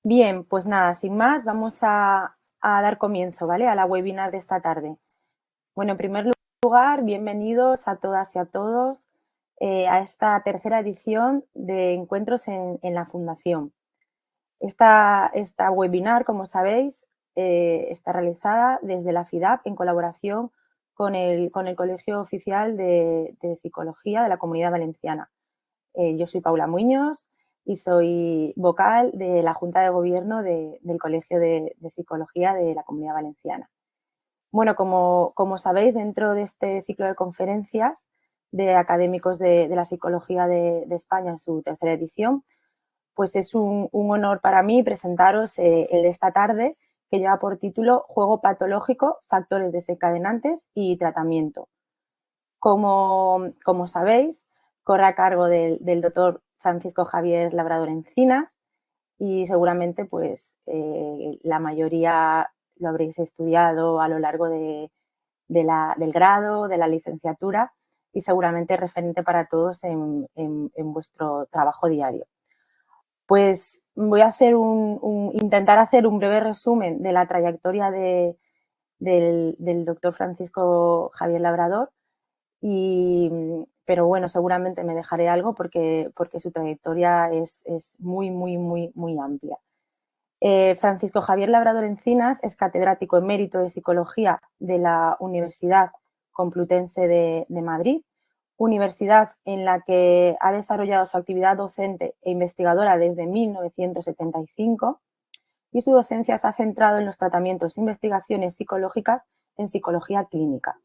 Bien, pues nada, sin más, vamos a dar comienzo, ¿vale? A la webinar de esta tarde. Bueno, en primer lugar, bienvenidos a todas y a todos a esta tercera edición de Encuentros en la Fundación. Esta webinar, como sabéis, está realizada desde la FIDAP en colaboración con el Colegio Oficial de Psicología de la Comunidad Valenciana. Yo soy Paula Muñoz y soy vocal de la Junta de Gobierno del Colegio de Psicología de la Comunidad Valenciana. Bueno, como sabéis, dentro de este ciclo de conferencias de académicos de la psicología de España en su tercera edición, pues es un honor para mí presentaros el de esta tarde, que lleva por título Juego patológico, factores desencadenantes y tratamiento. Como sabéis, corre a cargo del doctor Francisco Javier Labrador Encinas y seguramente pues la mayoría lo habréis estudiado a lo largo del grado, de la licenciatura y seguramente es referente para todos en vuestro trabajo diario. Pues voy a hacer intentar hacer un breve resumen de la trayectoria del doctor Francisco Javier Labrador, pero bueno, seguramente me dejaré algo porque su trayectoria es muy amplia. Francisco Javier Labrador Encinas es catedrático emérito de Psicología de la Universidad Complutense de Madrid, universidad en la que ha desarrollado su actividad docente e investigadora desde 1975 y su docencia se ha centrado en los tratamientos e investigaciones psicológicas en psicología clínica.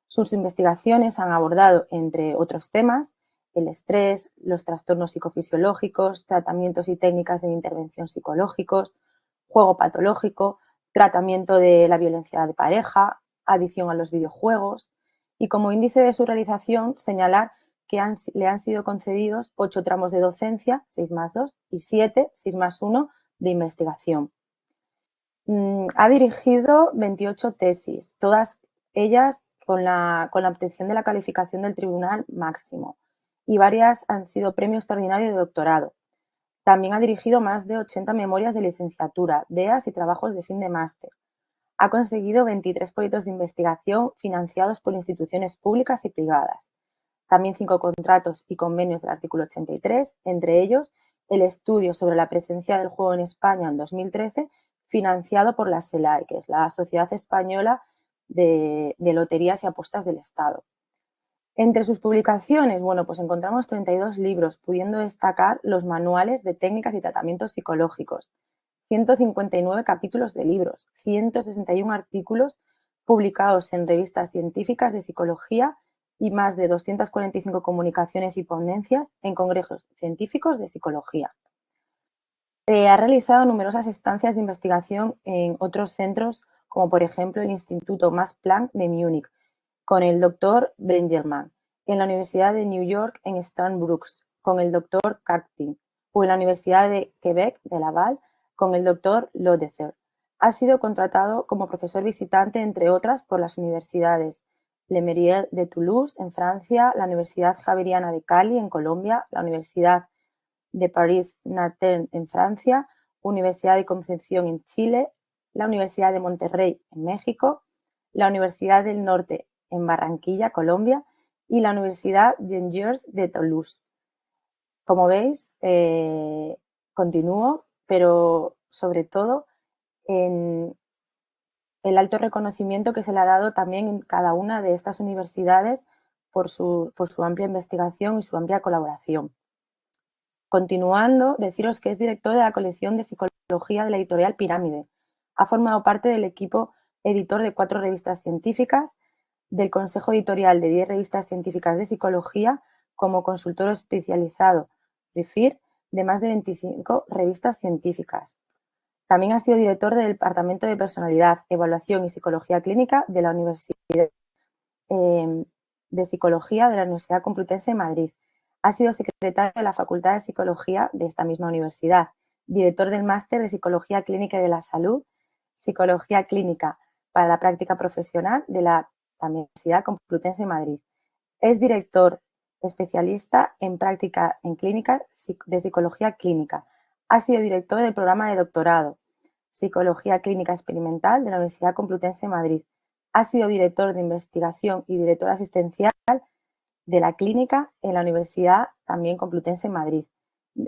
Sus investigaciones han abordado, entre otros temas, el estrés, los trastornos psicofisiológicos, tratamientos y técnicas de intervención psicológicos, juego patológico, tratamiento de la violencia de pareja, adicción a los videojuegos y como índice de su realización señalar que le han sido concedidos 8 tramos de docencia, 6+2, y 7, 6+1, de investigación. Ha dirigido 28 tesis, todas ellas con la obtención de la calificación del Tribunal Máximo, y varias han sido premio extraordinario de doctorado. También ha dirigido más de 80 memorias de licenciatura, DEAs y trabajos de fin de máster. Ha conseguido 23 proyectos de investigación financiados por instituciones públicas y privadas. También 5 contratos y convenios del artículo 83, entre ellos el estudio sobre la presencia del juego en España en 2013, financiado por la SELAE, que es la Sociedad Española de Loterías y Apuestas del Estado. Entre sus publicaciones, bueno, pues encontramos 32 libros, pudiendo destacar los manuales de técnicas y tratamientos psicológicos, 159 capítulos de libros, 161 artículos publicados en revistas científicas de psicología y más de 245 comunicaciones y ponencias en congresos científicos de psicología. Ha realizado numerosas estancias de investigación en otros centros, como por ejemplo el Instituto Max Planck de Múnich, con el Dr. Brengerman, en la Universidad de New York en Stony Brook, con el Dr. Cactin, o en la Universidad de Quebec de Laval, con el Dr. Lodeser. Ha sido contratado como profesor visitante, entre otras, por las universidades Le Meriel de Toulouse, en Francia, la Universidad Javeriana de Cali, en Colombia, la Universidad de París-Nanterre, en Francia, Universidad de Concepción, en Chile, la Universidad de Monterrey, en México, la Universidad del Norte, en Barranquilla, Colombia, y la Universidad Jean Georges de Toulouse. Como veis, continúo, pero sobre todo en el alto reconocimiento que se le ha dado también en cada una de estas universidades por su amplia investigación y su amplia colaboración. Continuando, deciros que es director de la colección de psicología de la editorial Pirámide. Ha formado parte del equipo editor de 4 revistas científicas, del consejo editorial de 10 revistas científicas de psicología, como consultor especializado REFIR de más de 25 revistas científicas. También ha sido director del Departamento de Personalidad, Evaluación y Psicología Clínica de la Universidad de Psicología de la Universidad Complutense de Madrid. Ha sido secretario de la Facultad de Psicología de esta misma universidad, director del Máster de Psicología Clínica y de la Salud, Psicología Clínica para la Práctica Profesional de la Universidad Complutense de Madrid. Es director especialista en práctica en clínica de psicología clínica. Ha sido director del programa de doctorado Psicología Clínica Experimental de la Universidad Complutense de Madrid. Ha sido director de investigación y director asistencial de la clínica en la Universidad también Complutense de Madrid.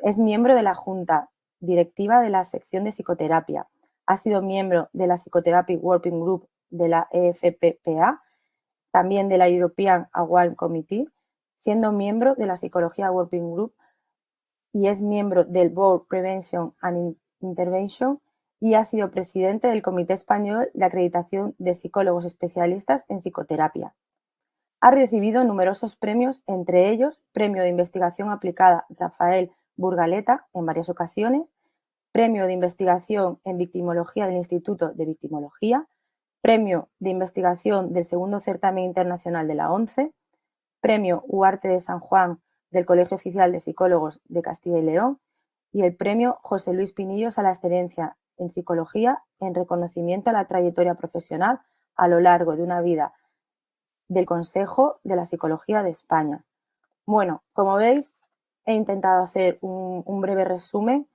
Es miembro de la Junta Directiva de la sección de psicoterapia. Ha sido miembro de la Psychotherapy Working Group de la EFPPA, también de la European Award Committee, siendo miembro de la Psicología Working Group y es miembro del Board Prevention and Intervention y ha sido presidente del Comité Español de Acreditación de Psicólogos Especialistas en Psicoterapia. Ha recibido numerosos premios, entre ellos Premio de Investigación Aplicada Rafael Burgaleta en varias ocasiones, Premio de Investigación en Victimología del Instituto de Victimología, Premio de Investigación del Segundo Certamen Internacional de la ONCE, Premio Huarte de San Juan del Colegio Oficial de Psicólogos de Castilla y León y el Premio José Luis Pinillos a la excelencia en Psicología en reconocimiento a la trayectoria profesional a lo largo de una vida del Consejo de la Psicología de España. Bueno, como veis, he intentado hacer un breve resumen.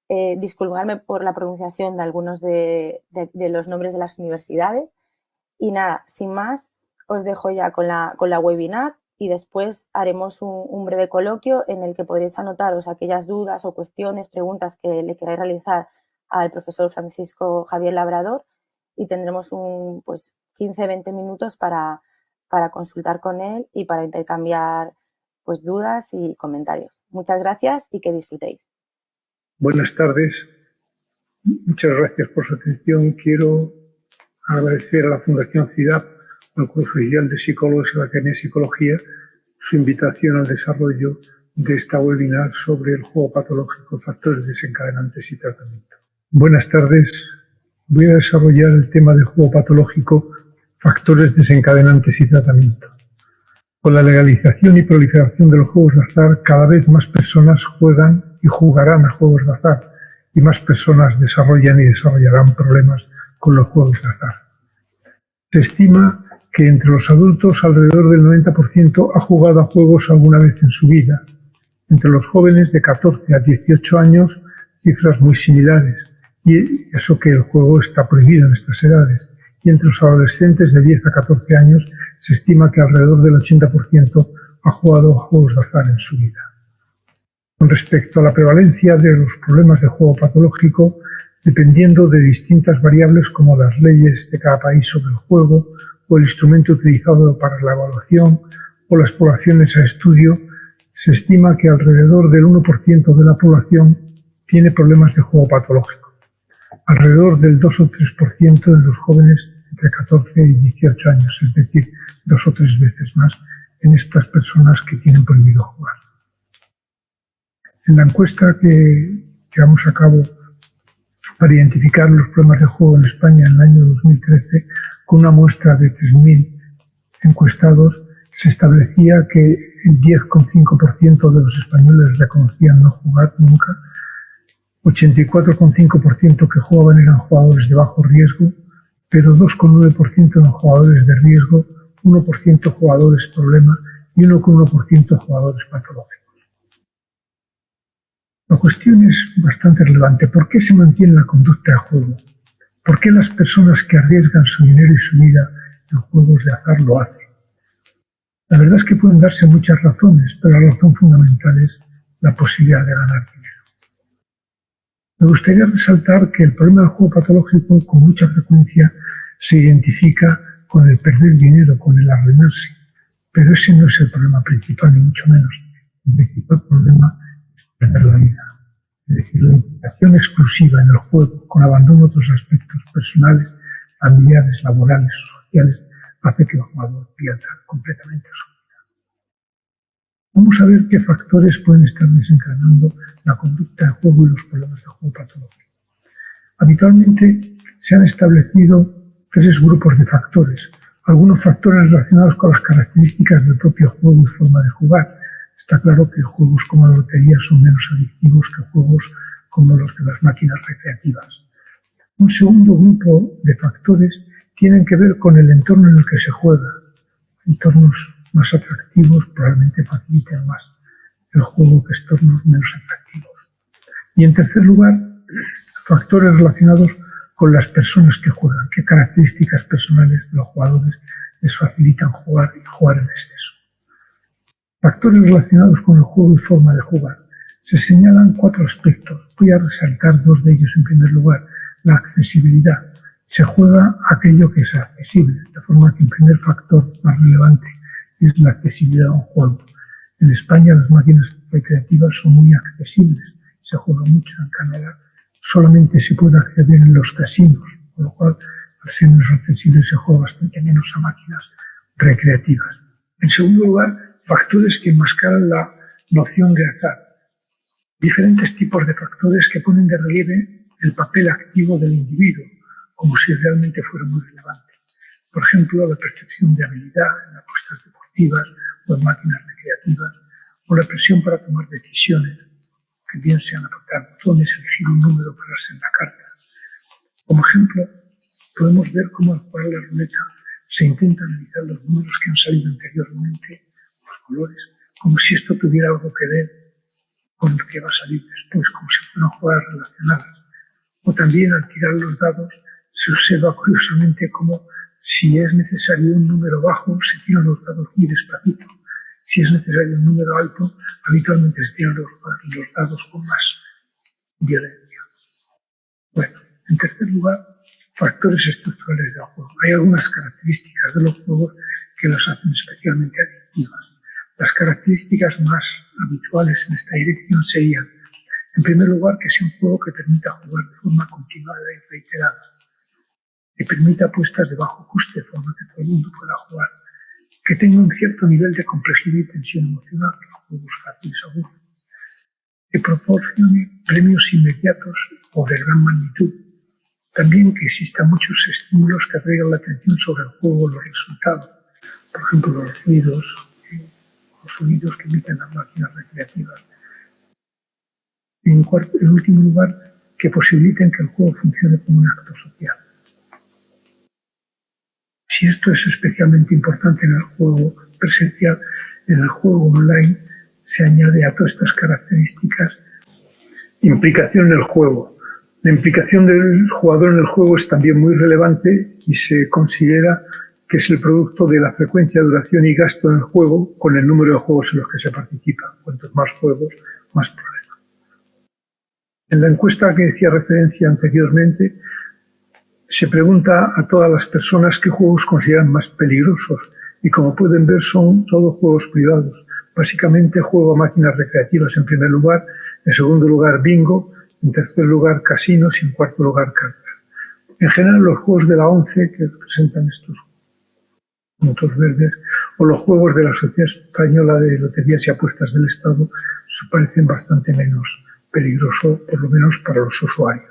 Disculpadme por la pronunciación de algunos de los nombres de las universidades. Y nada, sin más, os dejo ya con la webinar y después haremos un breve coloquio en el que podréis anotaros aquellas dudas o cuestiones, preguntas que le queráis realizar al profesor Francisco Javier Labrador y tendremos 15-20 minutos para consultar con él y para intercambiar pues dudas y comentarios. Muchas gracias y que disfrutéis. Buenas tardes. Muchas gracias por su atención. Quiero agradecer a la Fundación CIDAP, al Curso Oficial de Psicólogos y la Academia de Psicología, su invitación al desarrollo de esta webinar sobre el juego patológico, factores desencadenantes y tratamiento. Buenas tardes. Voy a desarrollar el tema del juego patológico, factores desencadenantes y tratamiento. Con la legalización y proliferación de los juegos de azar, cada vez más personas juegan y jugarán a juegos de azar y más personas desarrollan y desarrollarán problemas con los juegos de azar. Se estima que entre los adultos alrededor del 90% ha jugado a juegos alguna vez en su vida. Entre los jóvenes de 14 a 18 años, cifras muy similares, y eso que el juego está prohibido en estas edades. Y entre los adolescentes de 10 a 14 años se estima que alrededor del 80% ha jugado a juegos de azar en su vida. Con respecto a la prevalencia de los problemas de juego patológico, dependiendo de distintas variables como las leyes de cada país sobre el juego o el instrumento utilizado para la evaluación o las poblaciones a estudio, se estima que alrededor del 1% de la población tiene problemas de juego patológico. Alrededor del 2 o 3% de los jóvenes entre 14 y 18 años, es decir, 2 o 3 veces más en estas personas que tienen prohibido jugar. En la encuesta que llevamos a cabo para identificar los problemas de juego en España en el año 2013, con una muestra de 3.000 encuestados, se establecía que el 10,5% de los españoles reconocían no jugar nunca, 84,5% que jugaban eran jugadores de bajo riesgo, pero 2,9% eran jugadores de riesgo, 1% jugadores problema y 1,1% jugadores patológicos. La cuestión es bastante relevante. ¿Por qué se mantiene la conducta de juego? ¿Por qué las personas que arriesgan su dinero y su vida en juegos de azar lo hacen? La verdad es que pueden darse muchas razones, pero la razón fundamental es la posibilidad de ganar dinero. Me gustaría resaltar que el problema del juego patológico con mucha frecuencia se identifica con el perder dinero, con el arruinarse, pero ese no es el problema principal, ni mucho menos. El principal problema es perder la vida. Es decir, la implicación exclusiva en el juego, con abandono de otros aspectos personales, familiares, laborales, sociales, hace que el jugador pierda completamente su vida. Vamos a ver qué factores pueden estar desencadenando la conducta de juego y los problemas de juego patológico. Habitualmente se han establecido 3 grupos de factores. Algunos factores relacionados con las características del propio juego y forma de jugar. Está claro que juegos como la lotería son menos adictivos que juegos como los de las máquinas recreativas. Un segundo grupo de factores tienen que ver con el entorno en el que se juega. Entornos más atractivos probablemente faciliten más el juego que entornos menos atractivos. Y en tercer lugar, factores relacionados con las personas que juegan, qué características personales de los jugadores les facilitan jugar y jugar en exceso. Factores relacionados con el juego y forma de jugar. Se señalan 4 aspectos. Voy a resaltar 2 de ellos en primer lugar. La accesibilidad. Se juega aquello que es accesible, de forma que el primer factor más relevante es la accesibilidad a un juego. En España las máquinas recreativas son muy accesibles. Se juega mucho en Canadá. Solamente se puede acceder en los casinos, con lo cual, al ser menos accesible, se juega bastante menos a máquinas recreativas. En segundo lugar, factores que enmascaran la noción de azar. Diferentes tipos de factores que ponen de relieve el papel activo del individuo, como si realmente fuera muy relevante. Por ejemplo, la percepción de habilidad en apuestas deportivas o en máquinas recreativas, o la presión para tomar decisiones, que bien sean apretar botones, elegir un número para darse en la carta. Como ejemplo, podemos ver cómo al jugar la ruleta se intenta analizar los números que han salido anteriormente, los colores, como si esto tuviera algo que ver con el que va a salir después, como si fueran jugadas relacionadas. O también al tirar los dados se observa curiosamente cómo si es necesario un número bajo se tiran los dados muy despacito. Si es necesario un número alto, habitualmente se tiran los dados con más violencia. Bueno, en tercer lugar, factores estructurales del juego. Hay algunas características de los juegos que los hacen especialmente adictivas. Las características más habituales en esta dirección serían, en primer lugar, que sea un juego que permita jugar de forma continuada y reiterada, que permita apuestas de bajo coste, de forma que todo el mundo pueda jugar, que tenga un cierto nivel de complejidad y tensión emocional, que los juegos fáciles aburren, que proporcione premios inmediatos o de gran magnitud, también que existan muchos estímulos que atraigan la atención sobre el juego o los resultados, por ejemplo, los ruidos, los sonidos que emiten las máquinas recreativas. En último lugar, que posibiliten que el juego funcione como un acto social. Si esto es especialmente importante en el juego presencial, en el juego online se añade a todas estas características implicación en el juego. La implicación del jugador en el juego es también muy relevante y se considera que es el producto de la frecuencia, duración y gasto en el juego con el número de juegos en los que se participa. Cuantos más juegos, más problemas. En la encuesta que decía referencia anteriormente, se pregunta a todas las personas qué juegos consideran más peligrosos y como pueden ver son todos juegos privados. Básicamente juego a máquinas recreativas en primer lugar, en segundo lugar bingo, en tercer lugar casinos y en cuarto lugar cartas. En general los juegos de la ONCE que representan estos puntos verdes o los juegos de la Sociedad Española de Loterías y Apuestas del Estado se parecen bastante menos peligrosos, por lo menos para los usuarios.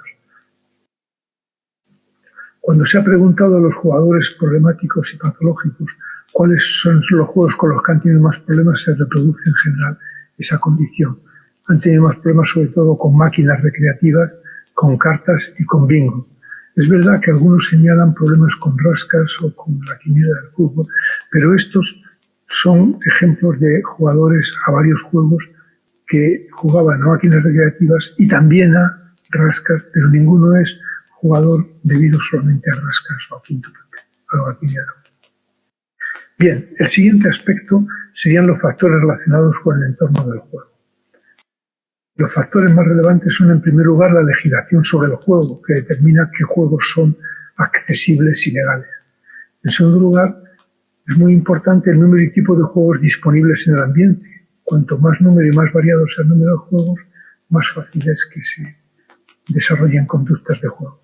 Cuando se ha preguntado a los jugadores problemáticos y patológicos cuáles son los juegos con los que han tenido más problemas, se reproduce en general esa condición. Han tenido más problemas sobre todo con máquinas recreativas, con cartas y con bingo. Es verdad que algunos señalan problemas con rascas o con la quiniela del fútbol, pero estos son ejemplos de jugadores a varios juegos que jugaban a máquinas recreativas y también a rascas, pero ninguno es jugador debido solamente a rascas o a quinto o a quiniela. Bien, el siguiente aspecto serían los factores relacionados con el entorno del juego. Los factores más relevantes son, en primer lugar, la legislación sobre el juego, que determina qué juegos son accesibles y legales. En segundo lugar, es muy importante el número y tipo de juegos disponibles en el ambiente. Cuanto más número y más variado sea el número de juegos, más fácil es que se desarrollen conductas de juego.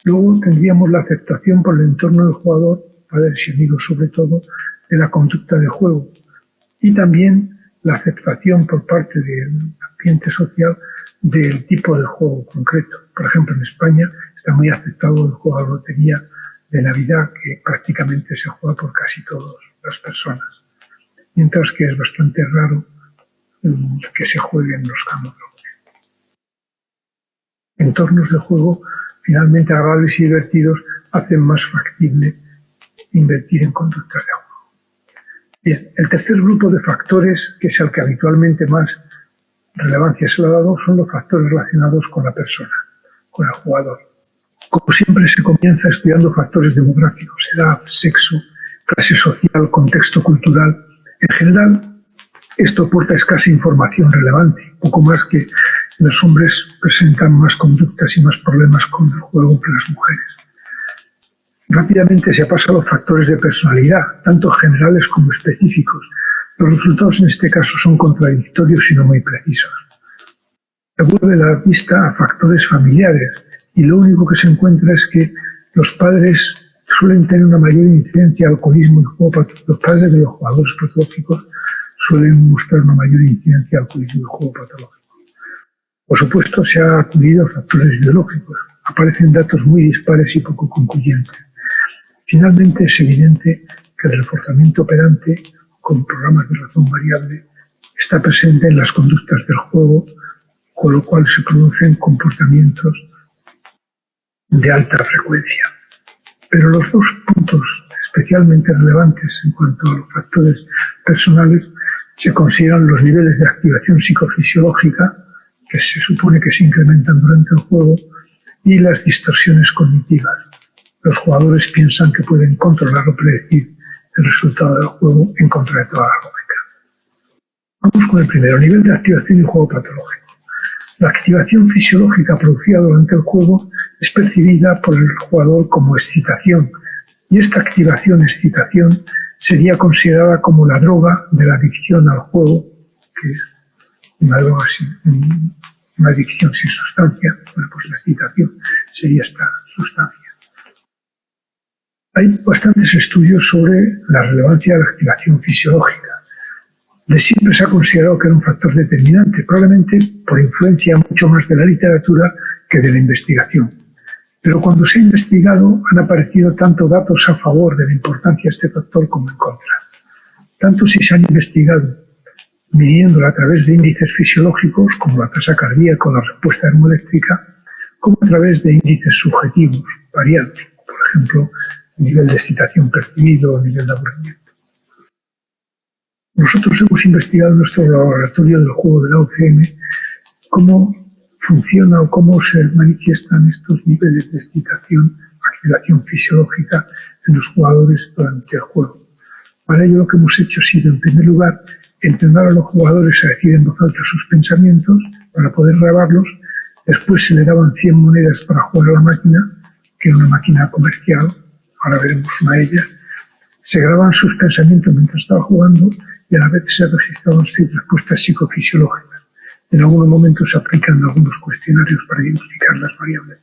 Luego tendríamos la aceptación por el entorno del jugador, padres y amigos sobre todo, de la conducta de juego. Y también la aceptación por parte del ambiente social del tipo de juego concreto. Por ejemplo, en España está muy aceptado el juego a la lotería de Navidad, que prácticamente se juega por casi todas las personas. Mientras que es bastante raro que se juegue en los campos. Entornos de juego finalmente agradables y divertidos hacen más factible invertir en conductas de juego. Bien, el tercer grupo de factores, que es el que habitualmente más relevancia se le ha dado son los factores relacionados con la persona, con el jugador. Como siempre, se comienza estudiando factores demográficos, edad, sexo, clase social, contexto cultural. En general, esto aporta escasa información relevante, poco más que los hombres presentan más conductas y más problemas con el juego que las mujeres. Rápidamente se pasa a los factores de personalidad, tanto generales como específicos. Los resultados en este caso son contradictorios y no muy precisos. Se vuelve la vista a factores familiares y lo único que se encuentra es que los padres suelen tener una mayor incidencia de alcoholismo y juego patológico. Los padres de los jugadores patológicos suelen mostrar una mayor incidencia de alcoholismo y juego patológico. Por supuesto, se ha acudido a factores biológicos. Aparecen datos muy dispares y poco concluyentes. Finalmente, es evidente que el reforzamiento operante con programas de razón variable está presente en las conductas del juego, con lo cual se producen comportamientos de alta frecuencia. Pero los dos puntos especialmente relevantes en cuanto a los factores personales se consideran los niveles de activación psicofisiológica, que se supone que se incrementan durante el juego, y las distorsiones cognitivas. Los jugadores piensan que pueden controlar o predecir el resultado del juego en contra de toda la lógica. Vamos con el primero, nivel de activación y juego patológico. La activación fisiológica producida durante el juego es percibida por el jugador como excitación, y esta excitación sería considerada como la droga de la adicción al juego, que es una adicción sin sustancia. Bueno, pues la excitación sería esta sustancia. Hay bastantes estudios sobre la relevancia de la activación fisiológica. De siempre se ha considerado que era un factor determinante, probablemente por influencia mucho más de la literatura que de la investigación. Pero cuando se ha investigado han aparecido tanto datos a favor de la importancia de este factor como en contra. Tanto si se han investigado midiéndolo a través de índices fisiológicos como la tasa cardíaca o la respuesta termoeléctrica, como a través de índices subjetivos variados, por ejemplo, nivel de excitación percibido o nivel de aburrimiento. Nosotros hemos investigado en nuestro laboratorio del juego de la UCM cómo funciona o cómo se manifiestan estos niveles de excitación, activación fisiológica en los jugadores durante el juego. Para ello lo que hemos hecho ha sido, en primer lugar, entrenar a los jugadores a decir en voz alta sus pensamientos para poder grabarlos. Después se le daban 100 monedas para jugar a la máquina, que era una máquina comercial, ahora veremos una de ellas. Se grababan sus pensamientos mientras estaba jugando y a la vez se registraban 6 respuestas psicofisiológicas. En algunos momentos se aplican algunos cuestionarios para identificar las variables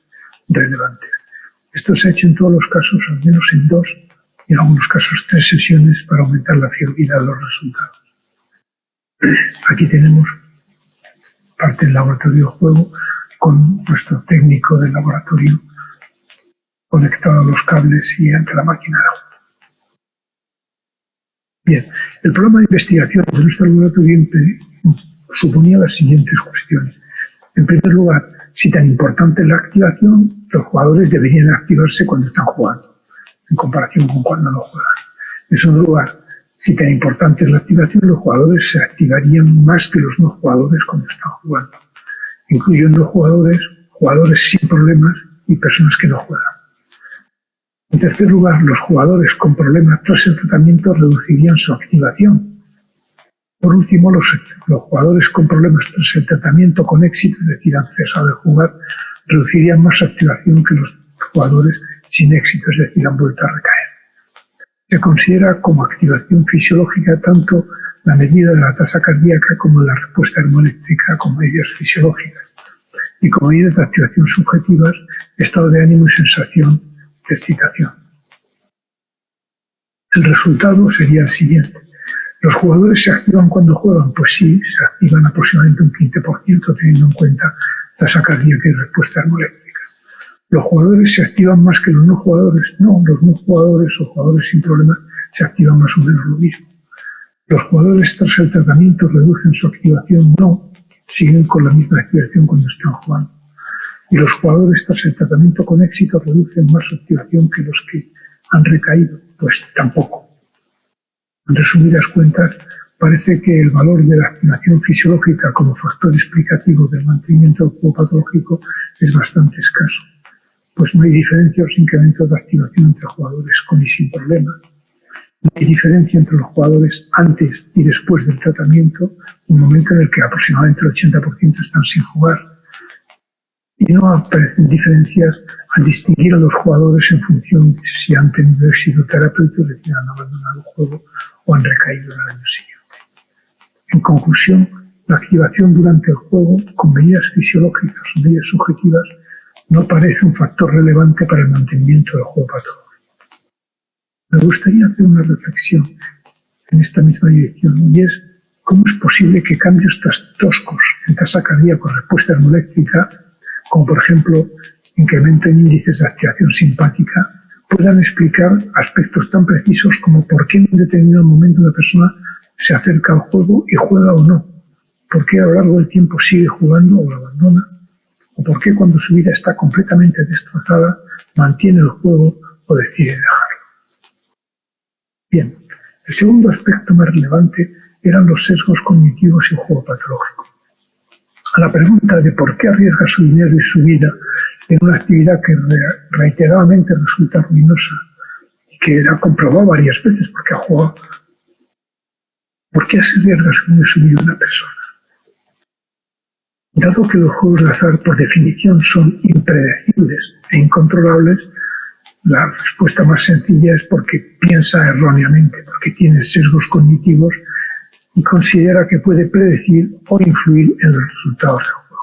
relevantes. Esto se ha hecho en todos los casos, al menos en 2, y en algunos casos 3 sesiones para aumentar la fiabilidad de los resultados. Aquí tenemos parte del laboratorio de juego con nuestro técnico del laboratorio conectado a los cables y ante la máquina de juego. Bien, el programa de investigación de nuestro laboratorio suponía las siguientes cuestiones. En primer lugar, si tan importante es la activación, los jugadores deberían activarse cuando están jugando, en comparación con cuando no juegan. En segundo lugar, si tan importante es la activación, los jugadores se activarían más que los no jugadores cuando están jugando, incluyendo jugadores sin problemas y personas que no juegan. En tercer lugar, los jugadores con problemas tras el tratamiento reducirían su activación. Por último, los jugadores con problemas tras el tratamiento con éxito, es decir, han cesado de jugar, reducirían más su activación que los jugadores sin éxito, es decir, han vuelto a recaer. Se considera como activación fisiológica tanto la medida de la tasa cardíaca como la respuesta termoeléctrica como medidas fisiológicas, y como medidas de activación subjetivas, estado de ánimo y sensación de excitación. El resultado sería el siguiente. ¿Los jugadores se activan cuando juegan? Pues sí, se activan aproximadamente un 15%, teniendo en cuenta tasa cardíaca y respuesta termoeléctrica. ¿Los jugadores se activan más que los no jugadores? No, los no jugadores o jugadores sin problemas se activan más o menos lo mismo. ¿Los jugadores tras el tratamiento reducen su activación? No, siguen con la misma activación cuando están jugando. ¿Y los jugadores tras el tratamiento con éxito reducen más su activación que los que han recaído? Pues tampoco. En resumidas cuentas, parece que el valor de la activación fisiológica como factor explicativo del mantenimiento del juego patológico es bastante escaso, pues no hay diferencia o incrementos de activación entre jugadores con y sin problemas. No hay diferencia entre los jugadores antes y después del tratamiento, un momento en el que aproximadamente el 80% están sin jugar. Y no aparecen diferencias al distinguir a los jugadores en función de si han tenido éxito terapéutico, es decir, han abandonado el juego o han recaído en el año siguiente. En conclusión, la activación durante el juego, con medidas fisiológicas o medidas subjetivas, no parece un factor relevante para el mantenimiento del juego patológico. Me gustaría hacer una reflexión en esta misma dirección, y es cómo es posible que cambios toscos en tasa cardíaca o respuesta termoeléctrica, como por ejemplo incremento en índices de activación simpática, puedan explicar aspectos tan precisos como por qué en un determinado momento una persona se acerca al juego y juega o no, por qué a lo largo del tiempo sigue jugando o lo abandona, o por qué cuando su vida está completamente destrozada mantiene el juego o decide dejarlo. Bien, el segundo aspecto más relevante eran los sesgos cognitivos y el juego patológico. A la pregunta de por qué arriesga su dinero y su vida en una actividad que reiteradamente resulta ruinosa y que era comprobado varias veces porque ha jugado, ¿por qué se arriesga su dinero y su vida una persona? Dado que los juegos de azar por definición son impredecibles e incontrolables, la respuesta más sencilla es porque piensa erróneamente, porque tiene sesgos cognitivos y considera que puede predecir o influir en los resultados del juego.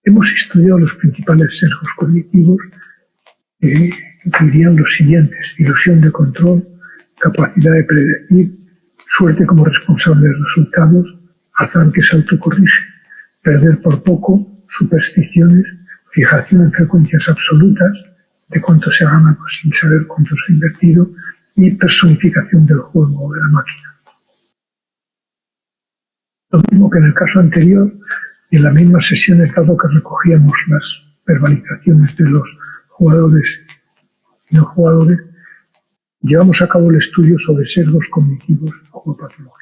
Hemos estudiado los principales sesgos cognitivos que incluirían los siguientes: ilusión de control, capacidad de predecir, suerte como responsable de resultados, azar que se autocorrige, perder por poco, supersticiones, fijación en frecuencias absolutas, de cuánto se gana pues, sin saber cuánto se ha invertido, y personificación del juego o de la máquina. Lo mismo que en el caso anterior, en la misma sesión, dado que recogíamos las verbalizaciones de los jugadores y no jugadores, llevamos a cabo el estudio sobre sesgos cognitivos o juego patológico.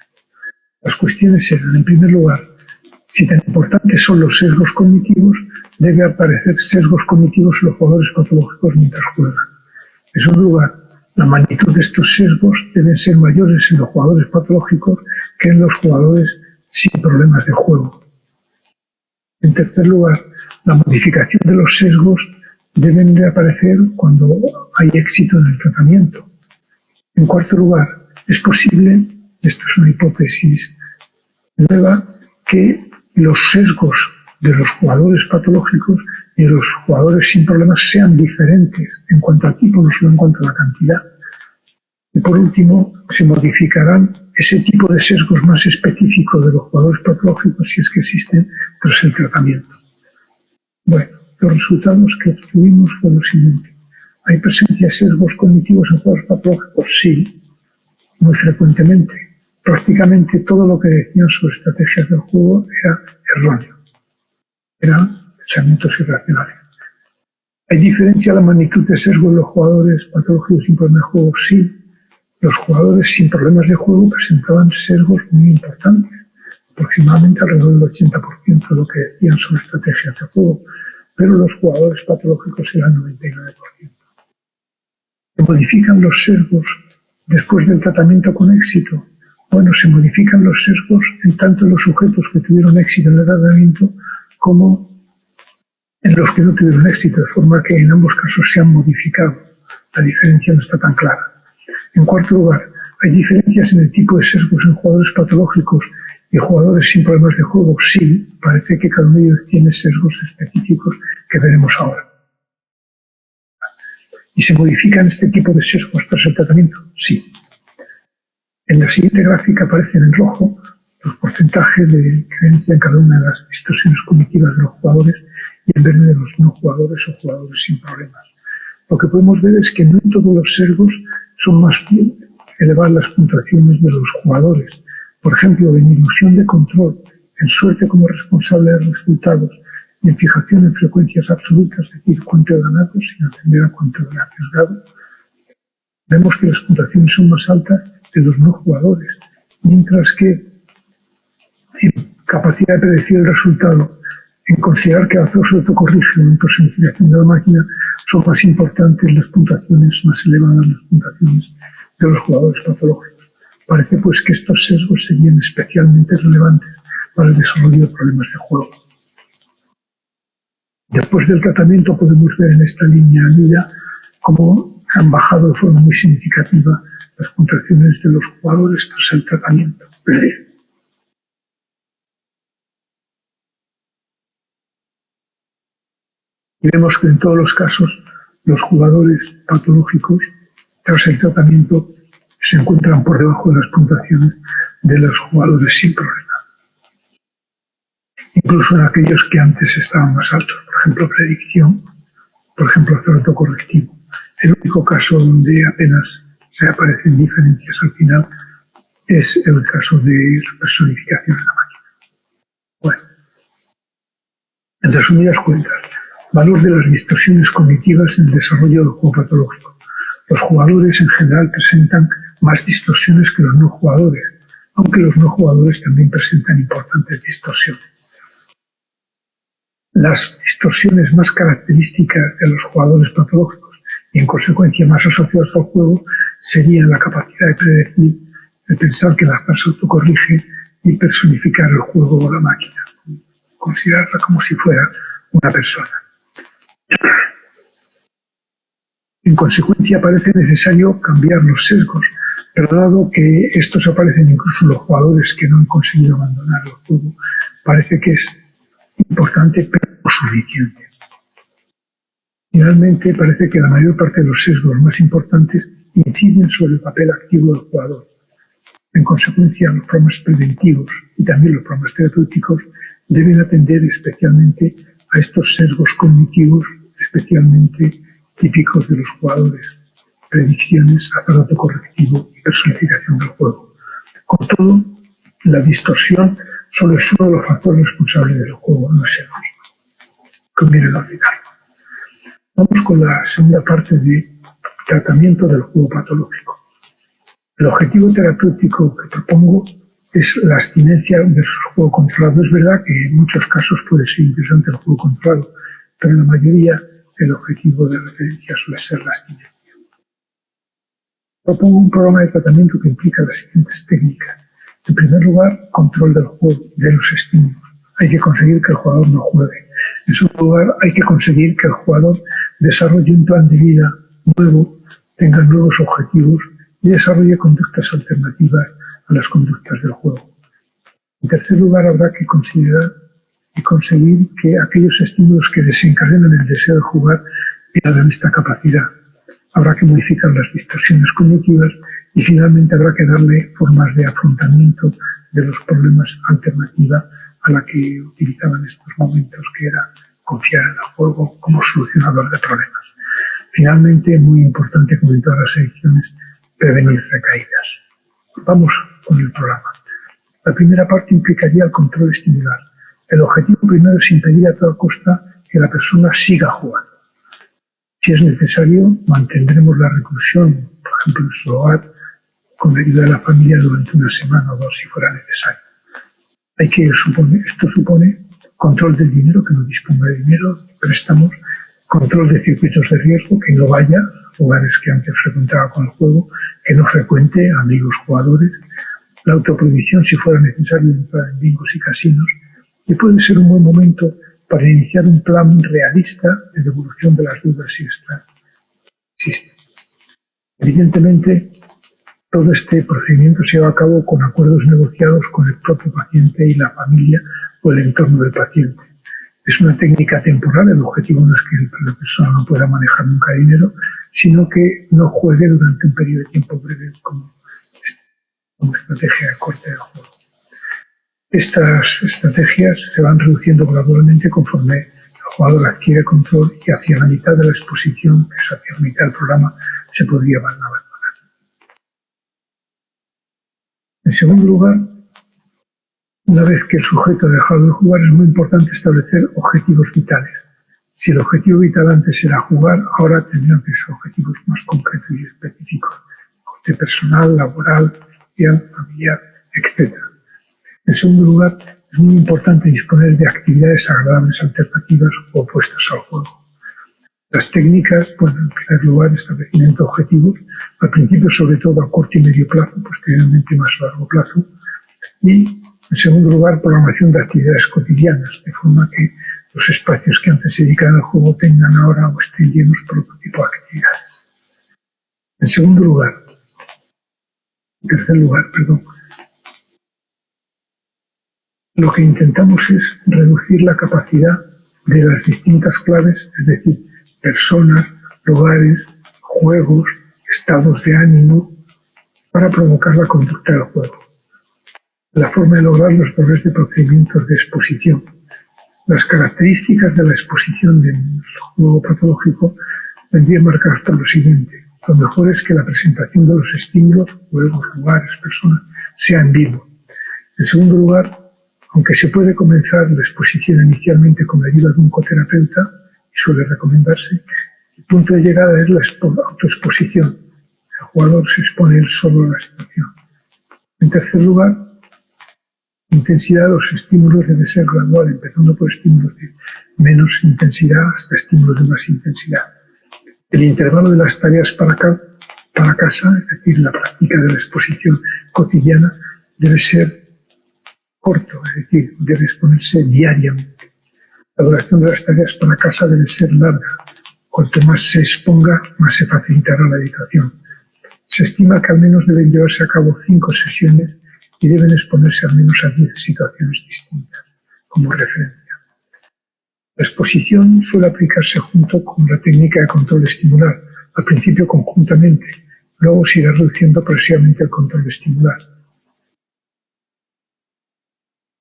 Las cuestiones eran, en primer lugar, si tan importantes son los sesgos cognitivos, debe aparecer sesgos cognitivos en los jugadores patológicos mientras juegan. En segundo lugar, la magnitud de estos sesgos deben ser mayores en los jugadores patológicos que en los jugadores sin problemas de juego. En tercer lugar, la modificación de los sesgos deben de aparecer cuando hay éxito en el tratamiento. En cuarto lugar, es posible, esto es una hipótesis nueva, que los sesgos de los jugadores patológicos y de los jugadores sin problemas sean diferentes en cuanto al tipo, no solo en cuanto a la cantidad. Y por último, se modificarán ese tipo de sesgos más específicos de los jugadores patológicos, si es que existen, tras el tratamiento. Bueno, los resultados que obtuvimos fue lo siguiente. ¿Hay presencia de sesgos cognitivos en jugadores patológicos? Sí, muy frecuentemente. Prácticamente todo lo que decían sobre estrategias del juego era erróneo. Eran pensamientos irracionales. ¿Hay diferencia en la magnitud de sesgo en los jugadores patológicos sin problemas de juego? Sí. Los jugadores sin problemas de juego presentaban sesgos muy importantes, aproximadamente alrededor del 80% de lo que decían sobre estrategias de juego, pero los jugadores patológicos eran el 99%. ¿Se modifican los sesgos después del tratamiento con éxito? Bueno, se modifican los sesgos en tanto en los sujetos que tuvieron éxito en el tratamiento como en los que no tuvieron éxito, de forma que en ambos casos se han modificado. La diferencia no está tan clara. En cuarto lugar, ¿hay diferencias en el tipo de sesgos en jugadores patológicos y jugadores sin problemas de juego? Sí, parece que cada uno de ellos tiene sesgos específicos que veremos ahora. ¿Y se modifican este tipo de sesgos tras el tratamiento? Sí. En la siguiente gráfica aparecen en rojo los porcentajes de diferencia en cada una de las distorsiones cognitivas de los jugadores y en verde de los no jugadores o jugadores sin problemas. Lo que podemos ver es que no en todos los sesgos son más elevadas las puntuaciones de los jugadores. Por ejemplo, en ilusión de control, en suerte como responsable de los resultados y en fijación en frecuencias absolutas, es decir, cuánto he ganado sin atender a cuánto he arriesgado, vemos que las puntuaciones son más altas de los no jugadores, mientras que en capacidad de predecir el resultado, en considerar que la se autocorrige en personificación de la máquina, son más importantes las puntuaciones, más elevadas las puntuaciones de los jugadores patológicos. Parece pues que estos sesgos serían especialmente relevantes para el desarrollo de problemas de juego. Después del tratamiento podemos ver en esta línea unida cómo han bajado de forma muy significativa las puntuaciones de los jugadores tras el tratamiento. Y vemos que en todos los casos los jugadores patológicos tras el tratamiento se encuentran por debajo de las puntuaciones de los jugadores sin problema. Incluso en aquellos que antes estaban más altos, por ejemplo predicción, por ejemplo hacer autocorrectivo. El único caso donde apenas se aparecen diferencias al final es el caso de personificación en la máquina. Bueno, en resumidas cuentas, valor de las distorsiones cognitivas en el desarrollo del juego patológico. Los jugadores en general presentan más distorsiones que los no jugadores, aunque los no jugadores también presentan importantes distorsiones. Las distorsiones más características de los jugadores patológicos y en consecuencia más asociadas al juego serían la capacidad de predecir, de pensar que la azar se autocorrige y personificar el juego o la máquina, considerarla como si fuera una persona. En consecuencia parece necesario cambiar los sesgos, pero dado que estos aparecen incluso en los jugadores que no han conseguido abandonar el juego, parece que es importante pero no suficiente. Finalmente parece que la mayor parte de los sesgos más importantes inciden sobre el papel activo del jugador. En consecuencia, los programas preventivos y también los programas terapéuticos deben atender especialmente a estos sesgos cognitivos especialmente típicos de los jugadores: predicciones, azar autocorrectivo y personificación del juego. Con todo, la distorsión solo es uno de los factores responsables del juego, no es el único. Conviene no olvidarlo. Vamos con la segunda parte de tratamiento del juego patológico. El objetivo terapéutico que propongo es la abstinencia versus juego controlado. Es verdad que en muchos casos puede ser interesante el juego controlado, pero en la mayoría el objetivo de referencia suele ser la abstinencia. Propongo un programa de tratamiento que implica las siguientes técnicas. En primer lugar, control del juego, de los estímulos. Hay que conseguir que el jugador no juegue. En segundo lugar, hay que conseguir que el jugador desarrolle un plan de vida nuevo, tenga nuevos objetivos y desarrolle conductas alternativas a las conductas del juego. En tercer lugar, habrá que considerar y conseguir que aquellos estímulos que desencadenan el deseo de jugar pierdan esta capacidad. Habrá que modificar las distorsiones cognitivas y finalmente habrá que darle formas de afrontamiento de los problemas alternativa a la que utilizaban estos momentos, que era confiar en el juego como solucionador de problemas. Finalmente, muy importante, como en todas las ediciones, prevenir recaídas. Vamos con el programa. La primera parte implicaría el control estimular. El objetivo primero es impedir a toda costa que la persona siga jugando. Si es necesario, mantendremos la reclusión, por ejemplo, en su hogar, con la ayuda de la familia durante una semana o dos, si fuera necesario. Esto supone control del dinero, que no disponga de dinero, préstamos, control de circuitos de riesgo, que no vaya a lugares que antes frecuentaba con el juego, que no frecuente a amigos jugadores, la autoprohibición, si fuera necesario, entrar en bingos y casinos, y puede ser un buen momento para iniciar un plan realista de devolución de las deudas si esta existe. Evidentemente, todo este procedimiento se lleva a cabo con acuerdos negociados con el propio paciente y la familia o el entorno del paciente. Es una técnica temporal, el objetivo no es que la persona no pueda manejar nunca dinero, sino que no juegue durante un periodo de tiempo breve como estrategia de corte del juego. Estas estrategias se van reduciendo gradualmente conforme el jugador adquiere control y hacia la mitad de la exposición, que es hacia la mitad del programa, se podría abandonar. En segundo lugar, una vez que el sujeto ha dejado de jugar, es muy importante establecer objetivos vitales. Si el objetivo vital antes era jugar, ahora tendrán que ser objetivos más concretos y específicos, de personal, laboral, familiar, etc. En segundo lugar, es muy importante disponer de actividades agradables alternativas o opuestas al juego. Las técnicas, pues, en primer lugar, establecimiento de objetivos, al principio sobre todo a corto y medio plazo, posteriormente más a largo plazo, y en segundo lugar, programación de actividades cotidianas, de forma que los espacios que antes se dedicaban al juego tengan ahora o estén llenos por otro tipo de actividades. En tercer lugar, lo que intentamos es reducir la capacidad de las distintas claves, es decir, personas, lugares, juegos, estados de ánimo, para provocar la conducta del juego. La forma de lograrlo es a través de procedimientos de exposición. Las características de la exposición del juego patológico vendrían marcadas por lo siguiente. Lo mejor es que la presentación de los estímulos, juegos, lugares, personas, sea en vivo. En segundo lugar, aunque se puede comenzar la exposición inicialmente con la ayuda de un coterapeuta, y suele recomendarse, el punto de llegada es la autoexposición. El jugador se expone él solo a la situación. En tercer lugar, la intensidad de los estímulos debe ser gradual, empezando por estímulos de menos intensidad hasta estímulos de más intensidad. El intervalo de las tareas para casa, es decir, la práctica de la exposición cotidiana, debe ser corto, es decir, debe exponerse diariamente. La duración de las tareas para casa debe ser larga. Cuanto más se exponga, más se facilitará la dedicación. Se estima que al menos deben llevarse a cabo 5 sesiones y deben exponerse al menos a 10 situaciones distintas, como referencia. La exposición suele aplicarse junto con la técnica de control estimular, al principio conjuntamente, luego se irá reduciendo progresivamente el control estimular.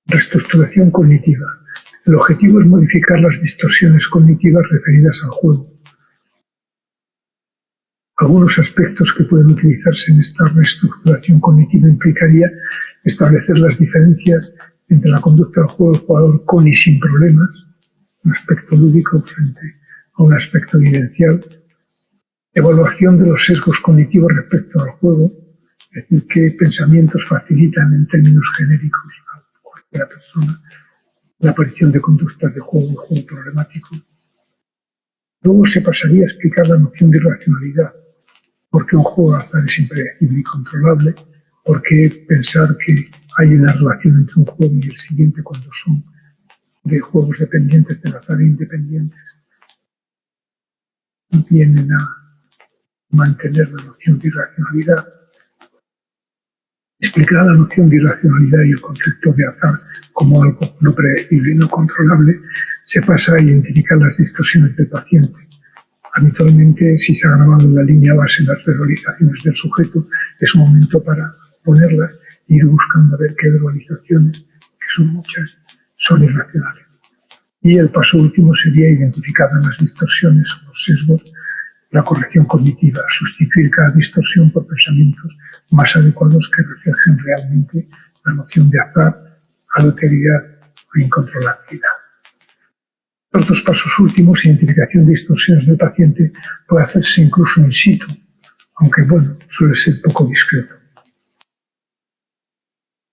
Reestructuración cognitiva. El objetivo es modificar las distorsiones cognitivas referidas al juego. Algunos aspectos que pueden utilizarse en esta reestructuración cognitiva implicaría establecer las diferencias entre la conducta del juego del jugador con y sin problemas, un aspecto lúdico frente a un aspecto evidencial, evaluación de los sesgos cognitivos respecto al juego, es decir, qué pensamientos facilitan en términos genéricos a cualquier persona la aparición de conductas de juego problemático. Luego se pasaría a explicar la noción de irracionalidad, por qué un juego de azar es impredecible y controlable, por qué pensar que hay una relación entre un juego y el siguiente cuando son de juegos dependientes del azar e independientes, vienen a mantener la noción de irracionalidad. Explicar la noción de irracionalidad y el concepto de azar como algo no predecible y no controlable, se pasa a identificar las distorsiones del paciente. Habitualmente, si se ha grabado en la línea base las verbalizaciones del sujeto, es un momento para ponerlas e ir buscando a ver qué verbalizaciones, que son muchas, son irracionales. Y el paso último sería identificar las distorsiones o los sesgos, la corrección cognitiva, sustituir cada distorsión por pensamientos más adecuados que reflejen realmente la noción de azar, alteridad o incontrolabilidad. Los 2 pasos últimos, identificación de distorsiones del paciente, puede hacerse incluso in situ, aunque suele ser poco discreto.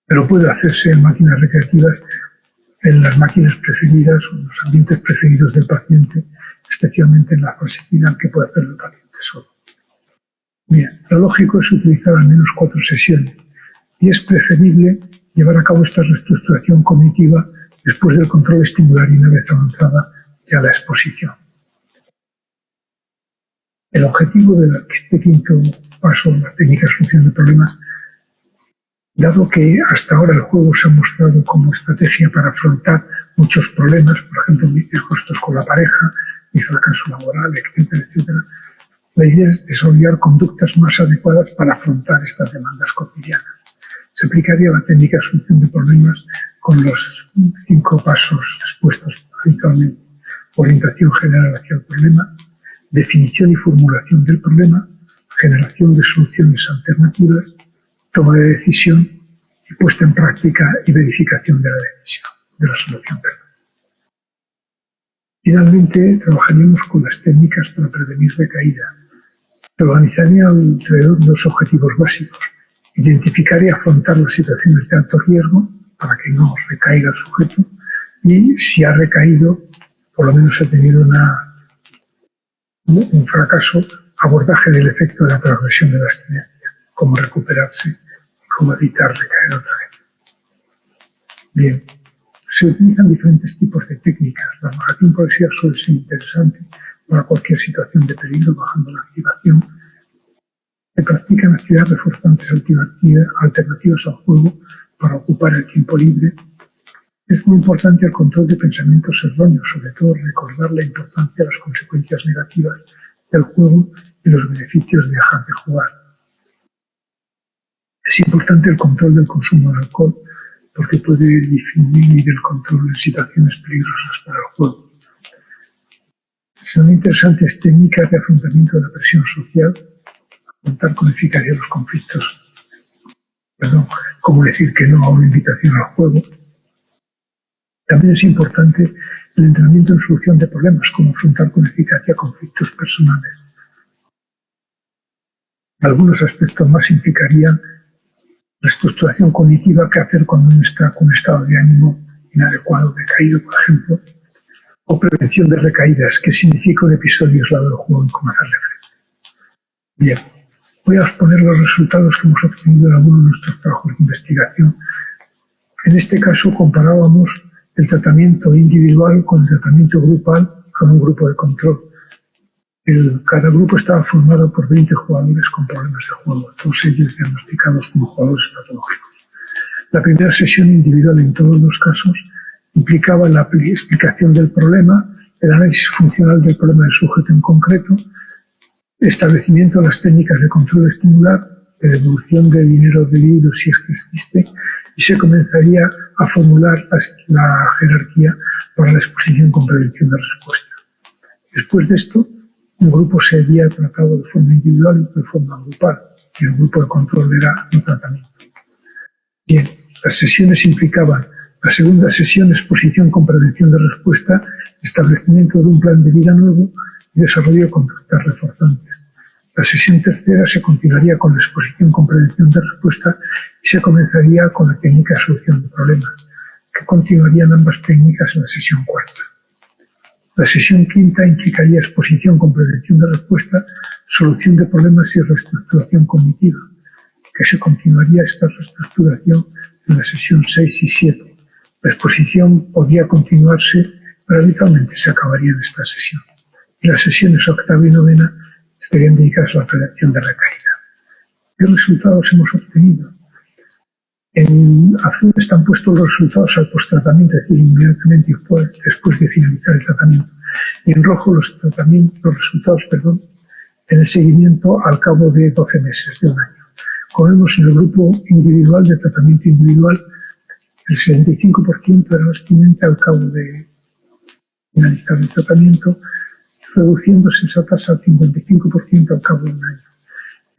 Pero puede hacerse en máquinas recreativas, en las máquinas preferidas o en los ambientes preferidos del paciente, especialmente en la fase final que puede hacer el paciente solo. Bien, lo lógico es utilizar al menos 4 sesiones y es preferible llevar a cabo esta reestructuración cognitiva después del control estimular y una vez avanzada ya la exposición. El objetivo de este 5º paso, la técnica de solución de problemas, dado que hasta ahora el juego se ha mostrado como estrategia para afrontar muchos problemas, por ejemplo, mis costos con la pareja, mi fracaso laboral, etcétera, etcétera, la idea es desarrollar conductas más adecuadas para afrontar estas demandas cotidianas. Se aplicaría la técnica de solución de problemas con los 5 pasos expuestos habitualmente: orientación general hacia el problema, definición y formulación del problema, generación de soluciones alternativas, toma de decisión y puesta en práctica y verificación de la decisión, de la solución. Finalmente, trabajaremos con las técnicas para prevenir recaída. Se organizaría alrededor de dos objetivos básicos: identificar y afrontar las situaciones de alto riesgo para que no recaiga el sujeto, y si ha recaído, por lo menos ha tenido un fracaso, abordaje del efecto de la progresión de la abstinencia, cómo recuperarse y cómo evitar recaer otra vez. Bien, se utilizan diferentes tipos de técnicas. La relajación progresiva suele ser interesante para cualquier situación de peligro, bajando la activación. Se practican actividades reforzantes alternativas al juego para ocupar el tiempo libre. Es muy importante el control de pensamientos erróneos, sobre todo recordar la importancia de las consecuencias negativas del juego y los beneficios de dejar de jugar. Es importante el control del consumo de alcohol, porque puede disminuir el control en situaciones peligrosas para el juego. Son interesantes técnicas de afrontamiento de la presión social, afrontar con eficacia los conflictos, cómo decir que no a una invitación al juego. También es importante el entrenamiento en solución de problemas, como afrontar con eficacia conflictos personales. Algunos aspectos más implicarían reestructuración cognitiva, qué hacer cuando uno está con un estado de ánimo inadecuado, decaído, por ejemplo, o prevención de recaídas, qué significa un episodio aislado del juego y cómo hacerle frente. Bien, voy a exponer los resultados que hemos obtenido en algunos de nuestros trabajos de investigación. En este caso comparábamos el tratamiento individual con el tratamiento grupal con un grupo de control. Cada grupo estaba formado por 20 jugadores con problemas de juego, todos ellos diagnosticados como jugadores patológicos. La primera sesión individual en todos los casos implicaba la explicación del problema, el análisis funcional del problema del sujeto en concreto, establecimiento de las técnicas de control estimular, de devolución de dinero del libro si es que existe, y se comenzaría a formular la jerarquía para la exposición con prevención de respuesta. Después de esto, un grupo sería tratado de forma individual y otro de forma grupal, y el grupo de control era un tratamiento. Bien, las sesiones implicaban la segunda sesión, exposición con prevención de respuesta, establecimiento de un plan de vida nuevo y desarrollo de conductas reforzantes. La sesión tercera se continuaría con la exposición con prevención de respuesta y se comenzaría con la técnica de solución de problemas, que continuarían ambas técnicas en la sesión cuarta. La sesión quinta implicaría exposición con prevención de respuesta, solución de problemas y reestructuración cognitiva, que se continuaría esta reestructuración en la sesión 6 y 7. La exposición podía continuarse, pero habitualmente se acabaría en esta sesión. Y las sesiones octava y novena estarían dedicadas a la prevención de recaída. ¿Qué resultados hemos obtenido? En azul están puestos los resultados al posttratamiento, es decir, inmediatamente después de finalizar el tratamiento. Y en rojo los resultados en el seguimiento al cabo de 12 meses, de un año. Como vemos en el grupo individual, de tratamiento individual, el 65% era abstinente al cabo de finalizar el tratamiento, reduciéndose esa tasa al 55% al cabo de un año.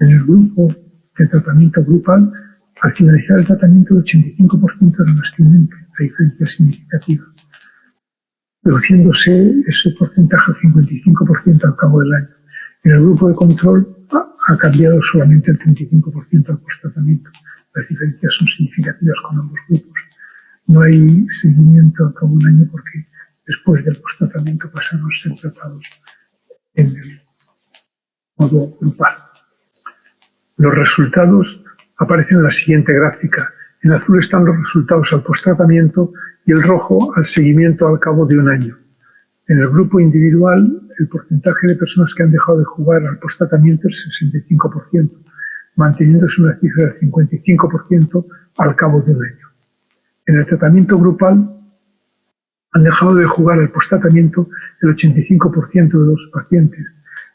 En el grupo de tratamiento grupal, al finalizar el tratamiento, el 85% era abstinente, la diferencia significativa, reduciéndose ese porcentaje al 55% al cabo del año. En el grupo de control ha cambiado solamente el 35% al posttratamiento. Las diferencias son significativas con ambos grupos. No hay seguimiento al cabo de un año porque después del posttratamiento pasaron a ser tratados en el modo grupal. Los resultados aparecen en la siguiente gráfica. En azul están los resultados al posttratamiento y el rojo al seguimiento al cabo de un año. En el grupo individual, el porcentaje de personas que han dejado de jugar al posttratamiento es el 65%, manteniéndose una cifra del 55% al cabo de un año. En el tratamiento grupal, han dejado de jugar al posttratamiento el 85% de los pacientes,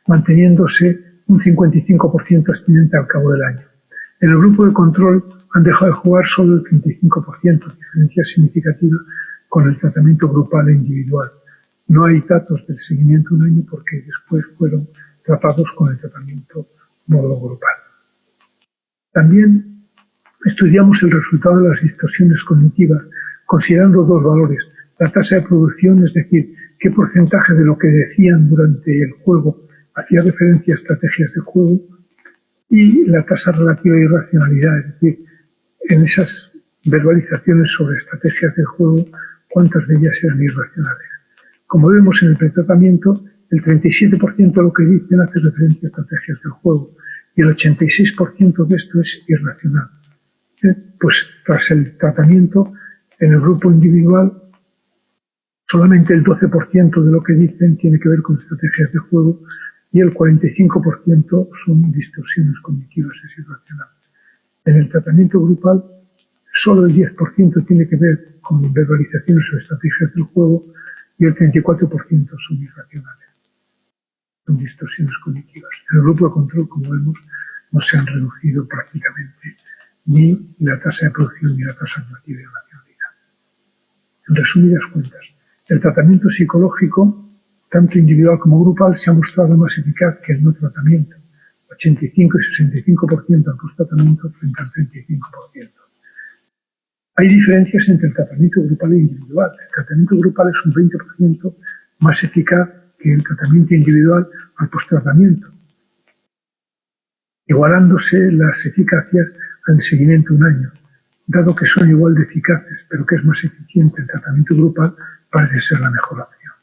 manteniéndose un 55% abstinente al cabo del año. En el grupo de control han dejado de jugar solo el 35%, diferencia significativa con el tratamiento grupal e individual. No hay datos del seguimiento de un año porque después fueron tratados con el tratamiento modo grupal. También estudiamos el resultado de las distorsiones cognitivas, considerando dos valores: la tasa de producción, es decir, qué porcentaje de lo que decían durante el juego hacía referencia a estrategias de juego y la tasa relativa de irracionalidad, es decir, en esas verbalizaciones sobre estrategias de juego, cuántas de ellas eran irracionales. Como vemos en el pretratamiento, el 37% de lo que dicen hace referencia a estrategias del juego y el 86% de esto es irracional. Pues tras el tratamiento, en el grupo individual, solamente el 12% de lo que dicen tiene que ver con estrategias de juego y el 45% son distorsiones cognitivas, es irracional. En el tratamiento grupal, solo el 10% tiene que ver con verbalizaciones o estrategias del juego y el 34% son irracionales, son distorsiones cognitivas. En el grupo de control, como vemos, no se han reducido prácticamente ni la tasa de producción ni la tasa relativa de irracionalidad. En resumidas cuentas, el tratamiento psicológico, tanto individual como grupal, se ha mostrado más eficaz que el no tratamiento, 85 y 65% al post-tratamiento frente al 35%. Hay diferencias entre el tratamiento grupal e individual. El tratamiento grupal es un 20% más eficaz que el tratamiento individual al post-tratamiento, igualándose las eficacias al seguimiento de un año. Dado que son igual de eficaces, pero que es más eficiente el tratamiento grupal, parece ser la mejor opción.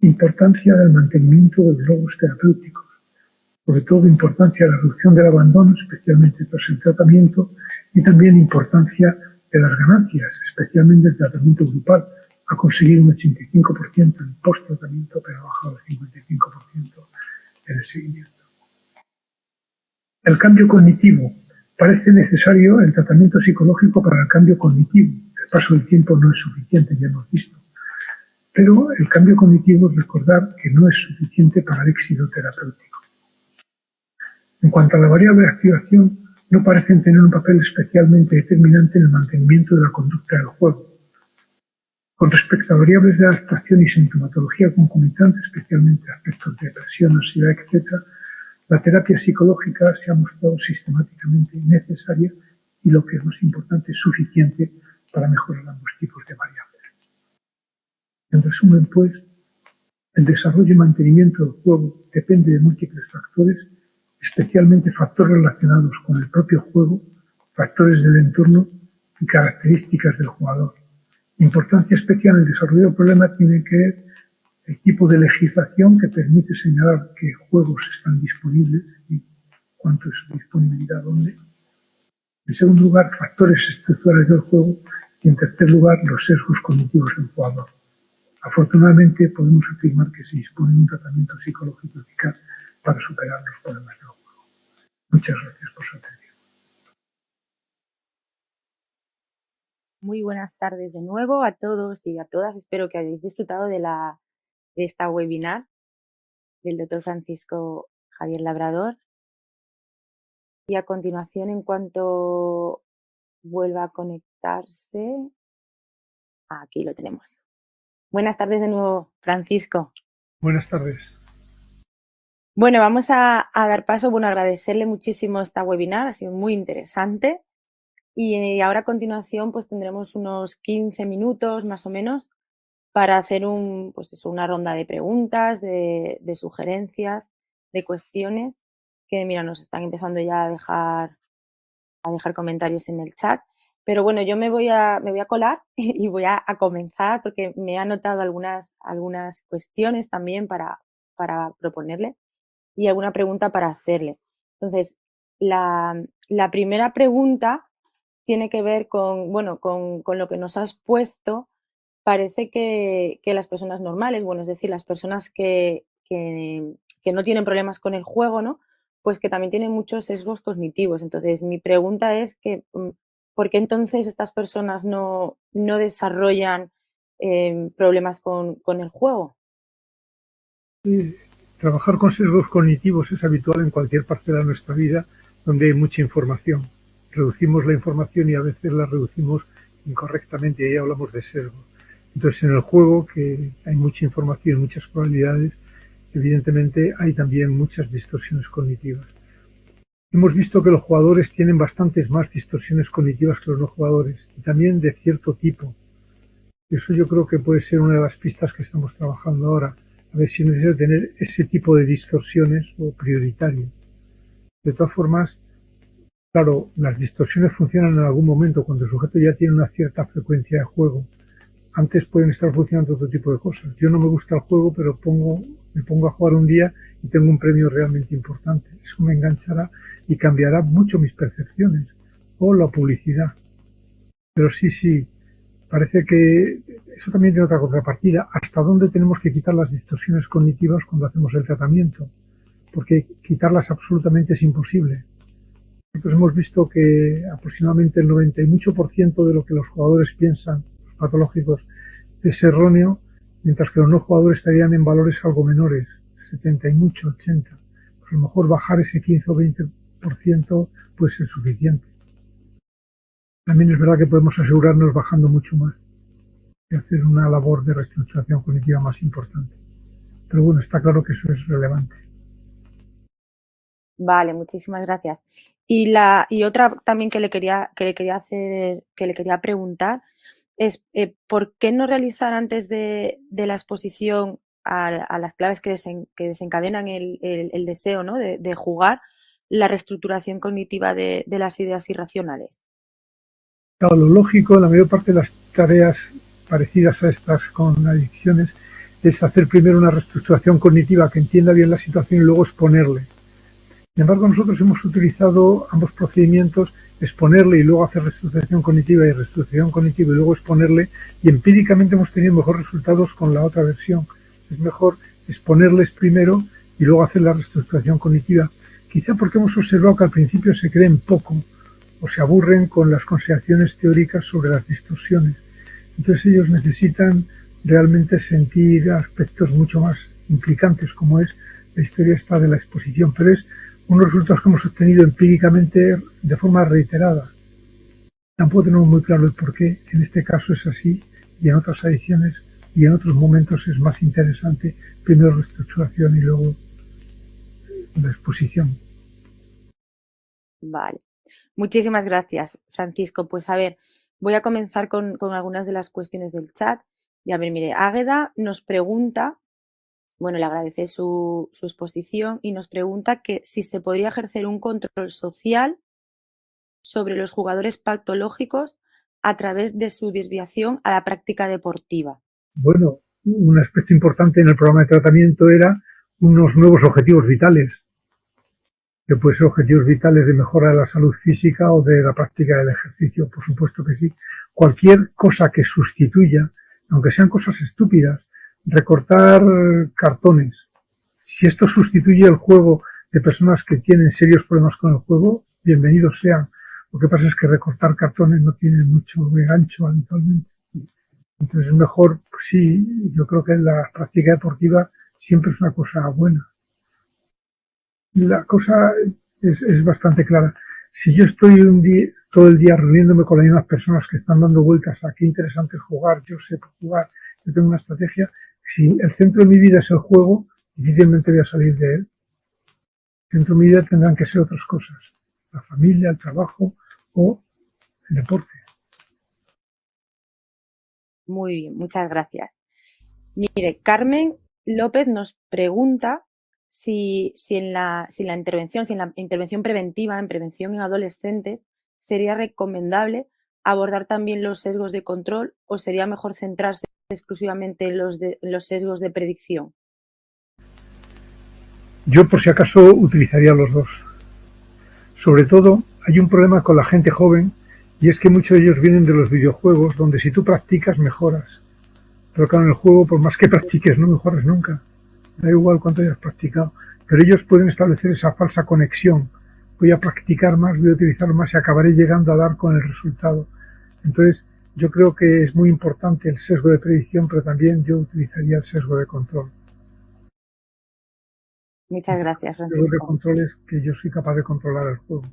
Importancia del mantenimiento de los logros terapéuticos, sobre todo importancia de la reducción del abandono, especialmente tras el tratamiento, y también importancia de las ganancias, especialmente el tratamiento grupal, a conseguir un 85% en el post-tratamiento, pero ha bajado al 55% en el seguimiento. El cambio cognitivo. Parece necesario el tratamiento psicológico para el cambio cognitivo. El paso del tiempo no es suficiente, ya hemos visto. Pero el cambio cognitivo, recordar que no es suficiente para el éxito terapéutico. En cuanto a la variable de activación, no parecen tener un papel especialmente determinante en el mantenimiento de la conducta del juego. Con respecto a variables de adaptación y sintomatología concomitante, especialmente aspectos de depresión, ansiedad, etc., la terapia psicológica se ha mostrado sistemáticamente necesaria y, lo que es más importante, suficiente para mejorar ambos tipos de variables. En resumen, pues, el desarrollo y mantenimiento del juego depende de múltiples factores, especialmente factores relacionados con el propio juego, factores del entorno y características del jugador. Importancia especial en el desarrollo del problema tiene que ver el tipo de legislación que permite señalar qué juegos están disponibles y cuánto es su disponibilidad, dónde. En segundo lugar, factores estructurales del juego y, en tercer lugar, los sesgos cognitivos del jugador. Afortunadamente, podemos afirmar que se dispone de un tratamiento psicológico eficaz para superar los problemas del juego. Muchas gracias por su atención. Muy buenas tardes de nuevo a todos y a todas. Espero que hayáis disfrutado de esta webinar del doctor Francisco Javier Labrador. Y a continuación, en cuanto vuelva a conectarse, aquí lo tenemos. Buenas tardes de nuevo, Francisco. Buenas tardes. Bueno, vamos a dar paso, agradecerle muchísimo esta webinar, ha sido muy interesante. Y ahora a continuación pues tendremos unos 15 minutos más o menos para hacer una ronda de preguntas, de sugerencias, de cuestiones que, mira, nos están empezando ya a dejar comentarios en el chat. Pero bueno, yo me voy a colar y voy a comenzar porque me he anotado algunas cuestiones también para proponerle y alguna pregunta para hacerle. Entonces, la primera pregunta tiene que ver con lo que nos has puesto. Parece que las personas normales, es decir, las personas que no tienen problemas con el juego, ¿no? Pues que también tienen muchos sesgos cognitivos. Entonces, mi pregunta es que, ¿por qué entonces estas personas no desarrollan problemas con el juego? Trabajar con sesgos cognitivos es habitual en cualquier parcela de nuestra vida donde hay mucha información. Reducimos la información y a veces la reducimos incorrectamente y ahí hablamos de sesgo. Entonces, en el juego, que hay mucha información, muchas probabilidades, evidentemente hay también muchas distorsiones cognitivas. Hemos visto que los jugadores tienen bastantes más distorsiones cognitivas que los no jugadores y también de cierto tipo. Eso yo creo que puede ser una de las pistas que estamos trabajando ahora. a ver si es necesario tener ese tipo de distorsiones o prioritario. De todas formas, claro, las distorsiones funcionan en algún momento cuando el sujeto ya tiene una cierta frecuencia de juego. Antes pueden estar funcionando otro tipo de cosas. Yo no me gusta el juego, pero me pongo a jugar un día y tengo un premio realmente importante. Eso me enganchará y cambiará mucho mis percepciones. O la publicidad. Pero sí, sí, parece que eso también tiene otra contrapartida. ¿Hasta dónde tenemos que quitar las distorsiones cognitivas cuando hacemos el tratamiento? Porque quitarlas absolutamente es imposible. Nosotros hemos visto que aproximadamente el 90 y mucho por ciento de lo que los jugadores piensan, los patológicos, es erróneo, mientras que los no jugadores estarían en valores algo menores, 70 y mucho, 80. Pues a lo mejor bajar ese 15 o 20% puede ser suficiente. También es verdad que podemos asegurarnos bajando mucho más y hacer una labor de reestructuración cognitiva más importante. Pero bueno, está claro que eso es relevante. Vale, muchísimas gracias. Y otra también que le quería preguntar es ¿por qué no realizar antes de la exposición a las claves que desencadenan el deseo, ¿no? de jugar la reestructuración cognitiva de las ideas irracionales? Claro, lo lógico, la mayor parte de las tareas parecidas a estas con adicciones es hacer primero una reestructuración cognitiva que entienda bien la situación y luego exponerle. Sin embargo, nosotros hemos utilizado ambos procedimientos, exponerle y luego hacer reestructuración cognitiva y reestructuración cognitiva y luego exponerle, y empíricamente hemos tenido mejores resultados con la otra versión. Es mejor exponerles primero y luego hacer la reestructuración cognitiva. Quizá porque hemos observado que al principio se creen poco o se aburren con las consideraciones teóricas sobre las distorsiones. Entonces ellos necesitan realmente sentir aspectos mucho más implicantes, como es la historia esta de la exposición, pero es unos resultados que hemos obtenido empíricamente de forma reiterada. Tampoco tenemos muy claro el por qué en este caso es así y en otras adicciones y en otros momentos es más interesante primero la estructuración y luego la exposición. Vale. Muchísimas gracias, Francisco. Pues a ver, voy a comenzar con algunas de las cuestiones del chat. Y a ver, mire, Águeda nos pregunta, bueno, le agradece su exposición y nos pregunta que si se podría ejercer un control social sobre los jugadores patológicos a través de su desviación a la práctica deportiva. Bueno, un aspecto importante en el programa de tratamiento era unos nuevos objetivos vitales, que pueden ser objetivos vitales de mejora de la salud física o de la práctica del ejercicio, por supuesto que sí. Cualquier cosa que sustituya, aunque sean cosas estúpidas, recortar cartones. Si esto sustituye el juego de personas que tienen serios problemas con el juego, bienvenidos sean. Lo que pasa es que recortar cartones no tiene mucho gancho habitualmente. Entonces es mejor, pues sí, yo creo que la práctica deportiva siempre es una cosa buena. La cosa es bastante clara. Si yo estoy todo el día reuniéndome con las mismas personas que están dando vueltas a qué interesante es jugar, yo sé jugar, yo tengo una estrategia, si el centro de mi vida es el juego, difícilmente voy a salir de él. El centro de mi vida tendrán que ser otras cosas, la familia, el trabajo o el deporte. Muy bien, muchas gracias. Mire, Carmen López nos pregunta si en la intervención preventiva, en prevención en adolescentes, sería recomendable abordar también los sesgos de control o sería mejor centrarse exclusivamente en los sesgos de predicción. Yo por si acaso utilizaría los dos. Sobre todo hay un problema con la gente joven y es que muchos de ellos vienen de los videojuegos donde si tú practicas mejoras. Pero claro, en el juego por más que practiques no mejoras nunca. Da igual cuánto hayas practicado. Pero ellos pueden establecer esa falsa conexión. Voy a practicar más, voy a utilizar más y acabaré llegando a dar con el resultado. Entonces, yo creo que es muy importante el sesgo de predicción, pero también yo utilizaría el sesgo de control. Muchas gracias, El sesgo de Francisco. control es que yo soy capaz de controlar el juego.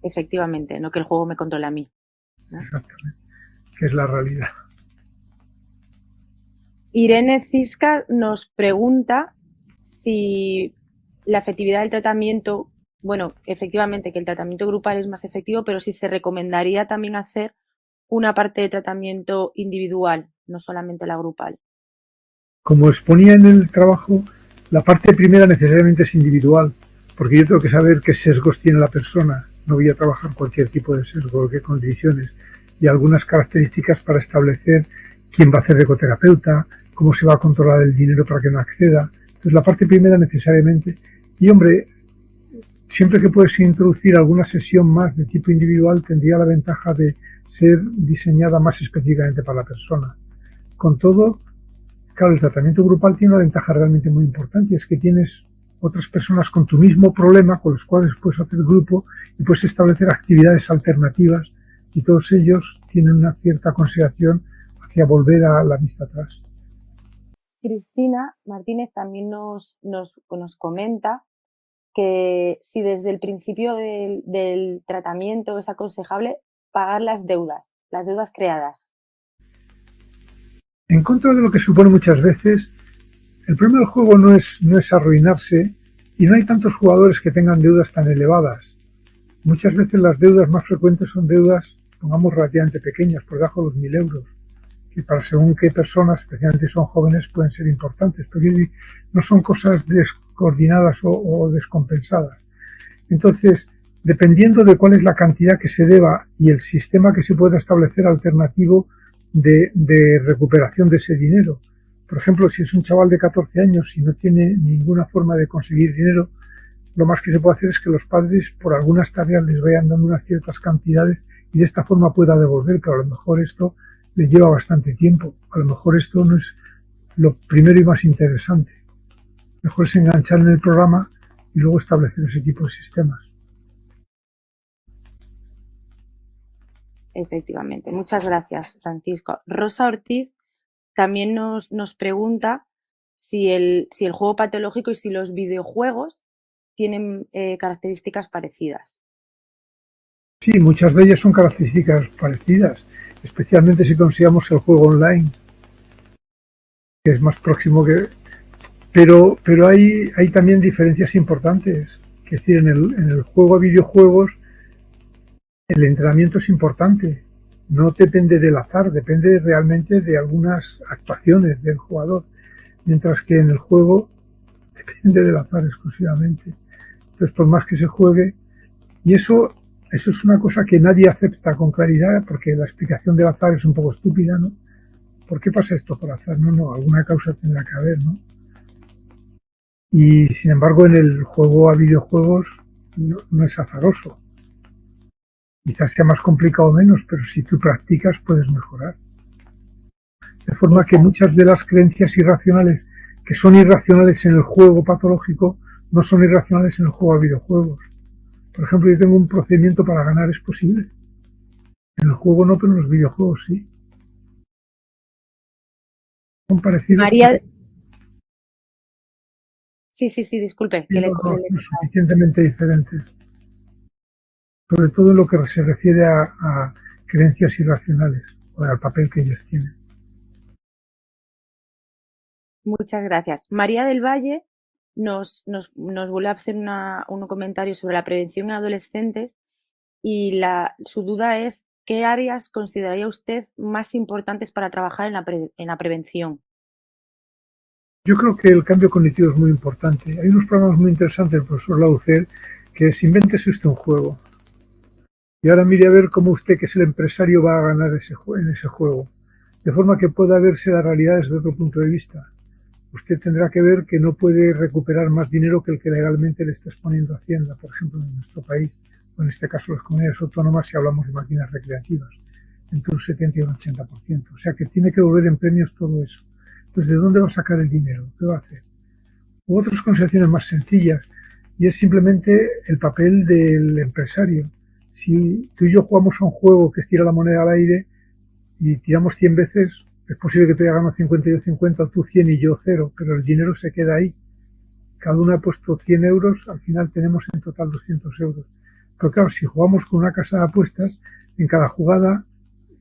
Efectivamente, no que el juego me controle a mí, ¿no? Exactamente. Que es la realidad. Irene Cisca nos pregunta si la efectividad del tratamiento, bueno, efectivamente que el tratamiento grupal es más efectivo, pero si se recomendaría también hacer una parte de tratamiento individual, no solamente la grupal. Como exponía en el trabajo, la parte primera necesariamente es individual, porque yo tengo que saber qué sesgos tiene la persona. No voy a trabajar cualquier tipo de sesgo, qué condiciones, y algunas características para establecer quién va a hacer de ecoterapeuta, cómo se va a controlar el dinero para que no acceda. Entonces, la parte primera necesariamente. Y, hombre, siempre que puedes introducir alguna sesión más de tipo individual, tendría la ventaja de ser diseñada más específicamente para la persona. Con todo, claro, el tratamiento grupal tiene una ventaja realmente muy importante, es que tienes otras personas con tu mismo problema, con los cuales puedes hacer grupo y puedes establecer actividades alternativas, y todos ellos tienen una cierta consideración hacia volver a la vista atrás. Cristina Martínez también nos comenta que si desde el principio del tratamiento es aconsejable pagar las deudas creadas. En contra de lo que supone muchas veces, el problema del juego no es arruinarse, y no hay tantos jugadores que tengan deudas tan elevadas. Muchas veces las deudas más frecuentes son deudas, pongamos, relativamente pequeñas, por debajo de los 1.000 euros, que para según qué personas, especialmente si son jóvenes, pueden ser importantes, pero no son cosas descoordinadas o descompensadas. Entonces, dependiendo de cuál es la cantidad que se deba y el sistema que se pueda establecer alternativo de recuperación de ese dinero. Por ejemplo, si es un chaval de 14 años y no tiene ninguna forma de conseguir dinero, lo más que se puede hacer es que los padres por algunas tareas les vayan dando unas ciertas cantidades y de esta forma pueda devolver, pero a lo mejor esto le lleva bastante tiempo. A lo mejor esto no es lo primero y más interesante. Mejor es enganchar en el programa y luego establecer ese tipo de sistemas. Efectivamente. Muchas gracias, Francisco. Rosa Ortiz también nos pregunta si el juego patológico y si los videojuegos tienen características parecidas. Sí, muchas de ellas son características parecidas, especialmente si consideramos el juego online, que es más próximo que... Pero hay también diferencias importantes. Es decir, en el juego a videojuegos el entrenamiento es importante. No depende del azar, depende realmente de algunas actuaciones del jugador, mientras que en el juego depende del azar exclusivamente. Entonces, por más que se juegue, y eso es una cosa que nadie acepta con claridad, porque la explicación del azar es un poco estúpida, ¿no? ¿Por qué pasa esto por azar? No, alguna causa tendrá que haber, ¿no? Y sin embargo, en el juego a videojuegos no es azaroso. Quizás sea más complicado o menos, pero si tú practicas puedes mejorar. De forma que muchas de las creencias irracionales, que son irracionales en el juego patológico, no son irracionales en el juego a videojuegos. Por ejemplo, yo tengo un procedimiento para ganar, es posible. En el juego no, pero en los videojuegos sí. Son parecidos. María... Sí, disculpe. Que no son suficientemente diferentes. Sobre todo en lo que se refiere a creencias irracionales o al papel que ellas tienen. Muchas gracias. María del Valle nos vuelve a hacer un comentario sobre la prevención en adolescentes y su duda es ¿qué áreas consideraría usted más importantes para trabajar en la prevención? Yo creo que el cambio cognitivo es muy importante. Hay unos programas muy interesantes del profesor Laucer que es invéntese usted un juego. Y ahora mire a ver cómo usted, que es el empresario, va a ganar en ese juego. De forma que pueda verse la realidad desde otro punto de vista. Usted tendrá que ver que no puede recuperar más dinero que el que legalmente le está exponiendo Hacienda, por ejemplo, en nuestro país, o en este caso las comunidades autónomas, si hablamos de máquinas recreativas, entre un 70 y un 80%. O sea que tiene que volver en premios todo eso. Entonces, ¿de dónde va a sacar el dinero? ¿Qué va a hacer? U otras consideraciones más sencillas, y es simplemente el papel del empresario. Si tú y yo jugamos a un juego que es tirar la moneda al aire y tiramos 100 veces, es posible que tú hayas ganado 50 y yo 50, tú 100 y yo 0, pero el dinero se queda ahí. Cada uno ha puesto 100 euros, al final tenemos en total 200 euros. Pero claro, si jugamos con una casa de apuestas, en cada jugada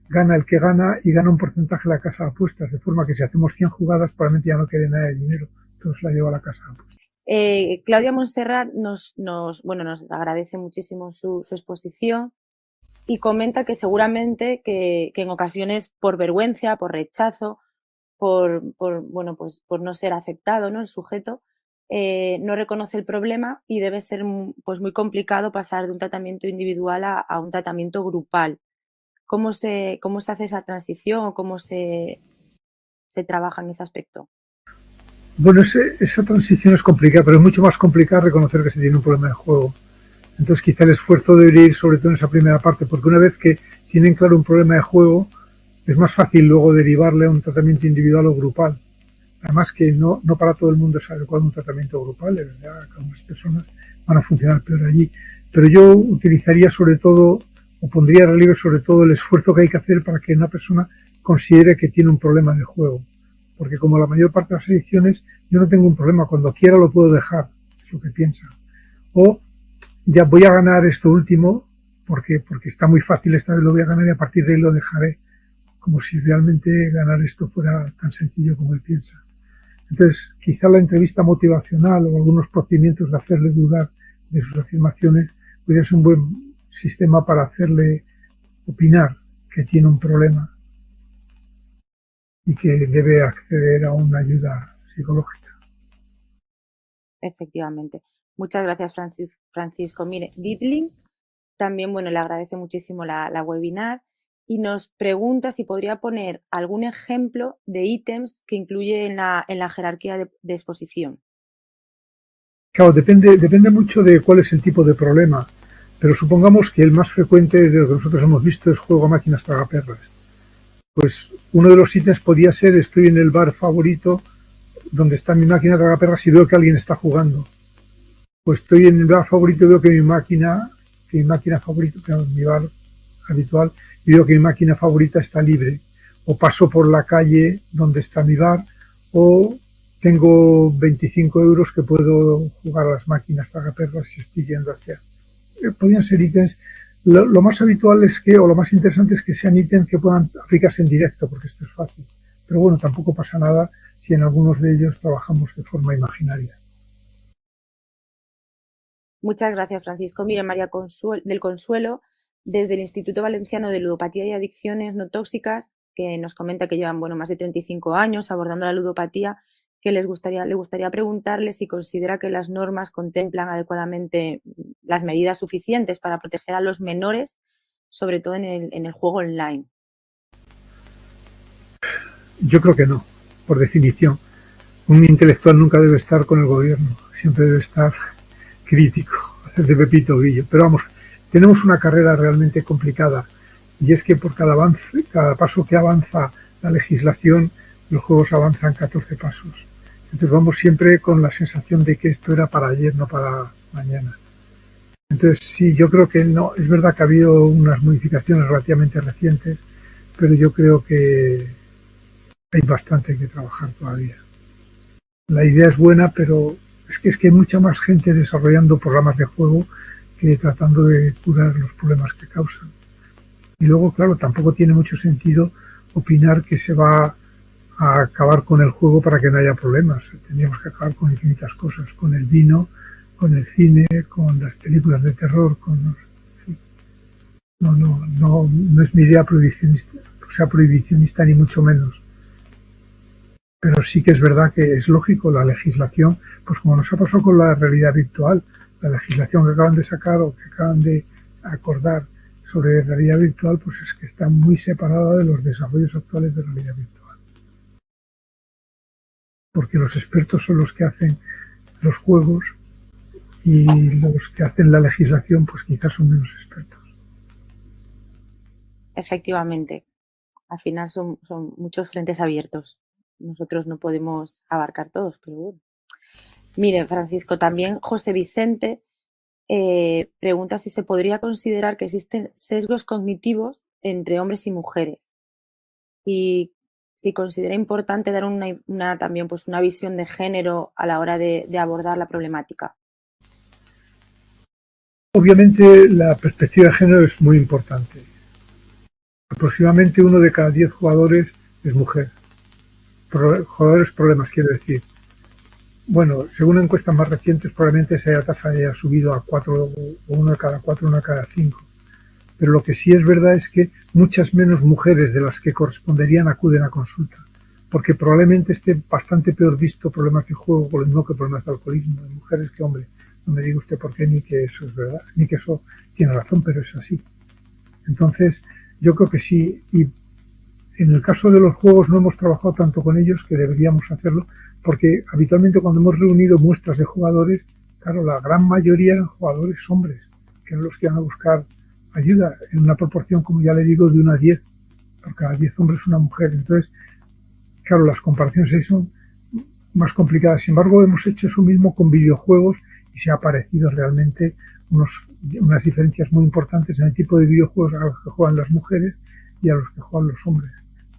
gana el que gana y gana un porcentaje la casa de apuestas, de forma que si hacemos 100 jugadas probablemente ya no quede nada de dinero, entonces la lleva a la casa de apuestas. Claudia Montserrat nos agradece muchísimo su exposición y comenta que seguramente que en ocasiones por vergüenza, por rechazo, bueno, pues por no ser aceptado, ¿no? El sujeto no reconoce el problema y debe ser pues muy complicado pasar de un tratamiento individual a un tratamiento grupal. ¿Cómo se hace esa transición o cómo se trabaja en ese aspecto? Bueno, esa transición es complicada, pero es mucho más complicado reconocer que se tiene un problema de juego. Entonces quizá el esfuerzo debería ir sobre todo en esa primera parte, porque una vez que tienen claro un problema de juego, es más fácil luego derivarle a un tratamiento individual o grupal. Además que no para todo el mundo es adecuado un tratamiento grupal, de verdad, algunas personas van a funcionar peor allí. Pero yo utilizaría sobre todo, o pondría en relieve sobre todo el esfuerzo que hay que hacer para que una persona considere que tiene un problema de juego. Porque como la mayor parte de las adicciones, yo no tengo un problema, cuando quiera lo puedo dejar, es lo que piensa. O ya voy a ganar esto último, porque está muy fácil, esta vez lo voy a ganar y a partir de ahí lo dejaré, como si realmente ganar esto fuera tan sencillo como él piensa. Entonces, quizá la entrevista motivacional o algunos procedimientos de hacerle dudar de sus afirmaciones podría ser un buen sistema para hacerle opinar que tiene un problema y que debe acceder a una ayuda psicológica. Efectivamente. Muchas gracias, Francisco. Mire, Didling también, bueno, le agradece muchísimo la webinar y nos pregunta si podría poner algún ejemplo de ítems que incluye en la jerarquía de exposición. Claro, depende mucho de cuál es el tipo de problema, pero supongamos que el más frecuente de lo que nosotros hemos visto es juego a máquinas tragaperras. Pues uno de los ítems podría ser: estoy en el bar favorito donde está mi máquina tragaperras y veo que alguien está jugando. Pues estoy en el bar favorito y veo que mi máquina favorita, que es mi bar habitual, y veo que mi máquina favorita está libre. O paso por la calle donde está mi bar, o tengo 25 euros que puedo jugar a las máquinas tragaperras si estoy yendo hacia. Podrían ser ítems. Lo más habitual es que, o lo más interesante es que sean ítems que puedan aplicarse en directo, porque esto es fácil. Pero bueno, tampoco pasa nada si en algunos de ellos trabajamos de forma imaginaria. Muchas gracias, Francisco. Mire, María del Consuelo, desde el Instituto Valenciano de Ludopatía y Adicciones No Tóxicas, que nos comenta que llevan, bueno, más de 35 años abordando la ludopatía, que le gustaría preguntarle si considera que las normas contemplan adecuadamente las medidas suficientes para proteger a los menores, sobre todo en el juego online. Yo creo que no, por definición. Un intelectual nunca debe estar con el gobierno, siempre debe estar crítico, hacer de Pepito Grillo. Pero vamos, tenemos una carrera realmente complicada, y es que por cada paso que avanza la legislación, los juegos avanzan 14 pasos. Entonces vamos siempre con la sensación de que esto era para ayer, no para mañana. Entonces sí, yo creo que no, es verdad que ha habido unas modificaciones relativamente recientes, pero yo creo que hay bastante que trabajar todavía. La idea es buena, pero es que hay mucha más gente desarrollando programas de juego que tratando de curar los problemas que causan. Y luego, claro, tampoco tiene mucho sentido opinar que se va a acabar con el juego para que no haya problemas. Tendríamos que acabar con infinitas cosas, con el vino, con el cine, con las películas de terror, no es mi idea prohibicionista ni mucho menos. Pero sí que es verdad que es lógico la legislación, pues como nos ha pasado con la realidad virtual, la legislación que acaban de sacar o que acaban de acordar sobre realidad virtual, pues es que está muy separada de los desarrollos actuales de realidad virtual. Porque los expertos son los que hacen los juegos y los que hacen la legislación, pues quizás son menos expertos. Efectivamente, al final son muchos frentes abiertos. Nosotros no podemos abarcar todos, pero bueno. Mire, Francisco, también José Vicente pregunta si se podría considerar que existen sesgos cognitivos entre hombres y mujeres y si considera importante dar también pues una visión de género a la hora de abordar la problemática. Obviamente la perspectiva de género es muy importante. Aproximadamente 1 de cada 10 jugadores es mujer. Jugadores problemas, quiero decir. Bueno, según encuestas más recientes, probablemente esa tasa haya subido a 4, o 1 de cada 4, 1 de cada 5. pero lo que sí es verdad es que muchas menos mujeres de las que corresponderían acuden a consulta, porque probablemente esté bastante peor visto problemas de juego por lo mismo que problemas de alcoholismo en mujeres que hombres. No me diga usted por qué ni que eso es verdad, ni que eso tiene razón, pero es así. Entonces, yo creo que sí, y en el caso de los juegos no hemos trabajado tanto con ellos que deberíamos hacerlo, porque habitualmente cuando hemos reunido muestras de jugadores, claro, la gran mayoría eran jugadores hombres, que eran los que iban a buscar ayuda, en una proporción, como ya le digo, de 1 a 10, por cada 10 hombres una mujer. Entonces, claro, las comparaciones ahí son más complicadas. Sin embargo, hemos hecho eso mismo con videojuegos y se ha aparecido realmente unas diferencias muy importantes en el tipo de videojuegos a los que juegan las mujeres y a los que juegan los hombres.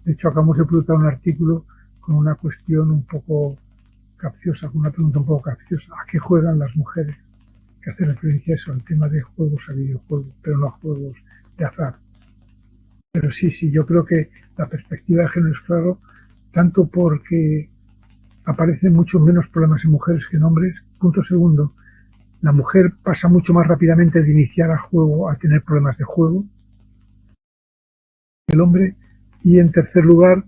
De hecho, acabamos de publicar un artículo con una cuestión un poco capciosa, con una pregunta un poco capciosa. ¿A qué juegan las mujeres? Que hace referencia a eso, al tema de juegos a videojuegos, pero no a juegos de azar. Pero sí, yo creo que la perspectiva de género es claro, tanto porque aparecen mucho menos problemas en mujeres que en hombres. Punto segundo, la mujer pasa mucho más rápidamente de iniciar a juego a tener problemas de juego que el hombre. Y en tercer lugar,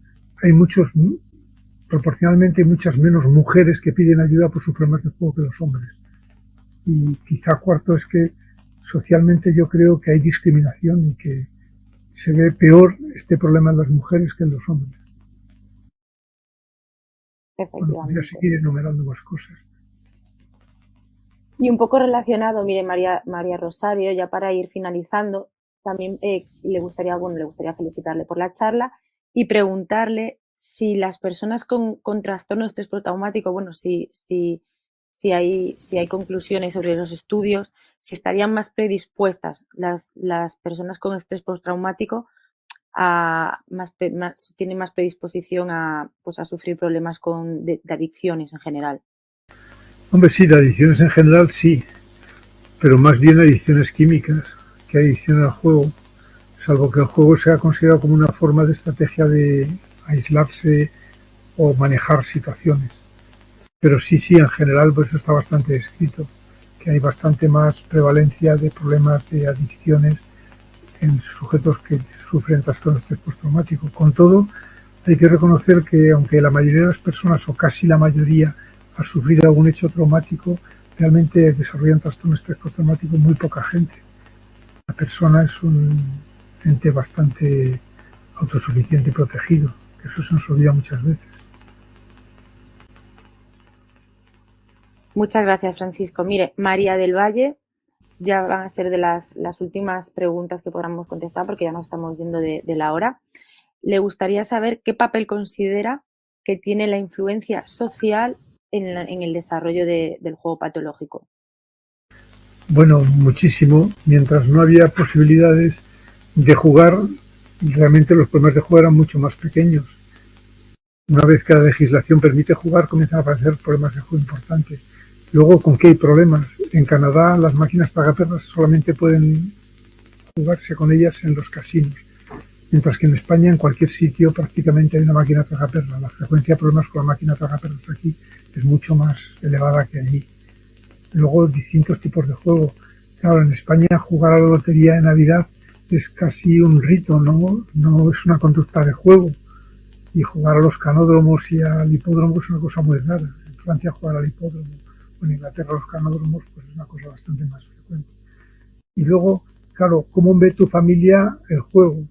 proporcionalmente muchas menos mujeres que piden ayuda por sus problemas de juego que los hombres. Y quizá cuarto es que socialmente yo creo que hay discriminación y que se ve peor este problema en las mujeres que en los hombres. Bueno, podría seguir enumerando más cosas. Y un poco relacionado, mire, María Rosario, ya para ir finalizando, también le gustaría felicitarle por la charla y preguntarle si las personas con trastorno de estrés postraumático, bueno, si hay conclusiones sobre los estudios, si estarían más predispuestas las personas con estrés postraumático tienen más predisposición a sufrir problemas de adicciones en general. Hombre, sí, de adicciones en general sí, pero más bien adicciones químicas que adicción al juego, salvo que el juego sea considerado como una forma de estrategia de aislarse o manejar situaciones. Pero sí, en general, pues eso está bastante descrito, que hay bastante más prevalencia de problemas de adicciones en sujetos que sufren trastorno de estrés postraumático. Con todo, hay que reconocer que aunque la mayoría de las personas, o casi la mayoría, ha sufrido algún hecho traumático, realmente desarrollan trastorno de estrés postraumático muy poca gente. La persona es un ente bastante autosuficiente y protegido, que eso se nos olvida muchas veces. Muchas gracias, Francisco. Mire, María del Valle, ya van a ser de las últimas preguntas que podamos contestar porque ya nos estamos yendo de la hora. Le gustaría saber qué papel considera que tiene la influencia social en el desarrollo del juego patológico. Bueno, muchísimo. Mientras no había posibilidades de jugar, realmente los problemas de juego eran mucho más pequeños. Una vez que la legislación permite jugar, comienzan a aparecer problemas de juego importantes. Luego, ¿con qué hay problemas? En Canadá, las máquinas tragaperras solamente pueden jugarse con ellas en los casinos, mientras que en España, en cualquier sitio, prácticamente hay una máquina tragaperras. La frecuencia de problemas con la máquina tragaperras aquí es mucho más elevada que allí. Luego, distintos tipos de juego. Claro, en España jugar a la lotería de Navidad es casi un rito, no es una conducta de juego. Y jugar a los canódromos y al hipódromo es una cosa muy rara. En Francia jugar al hipódromo, o en Inglaterra los canódromos, pues es una cosa bastante más frecuente. Y luego, claro, ¿cómo ve tu familia el juego?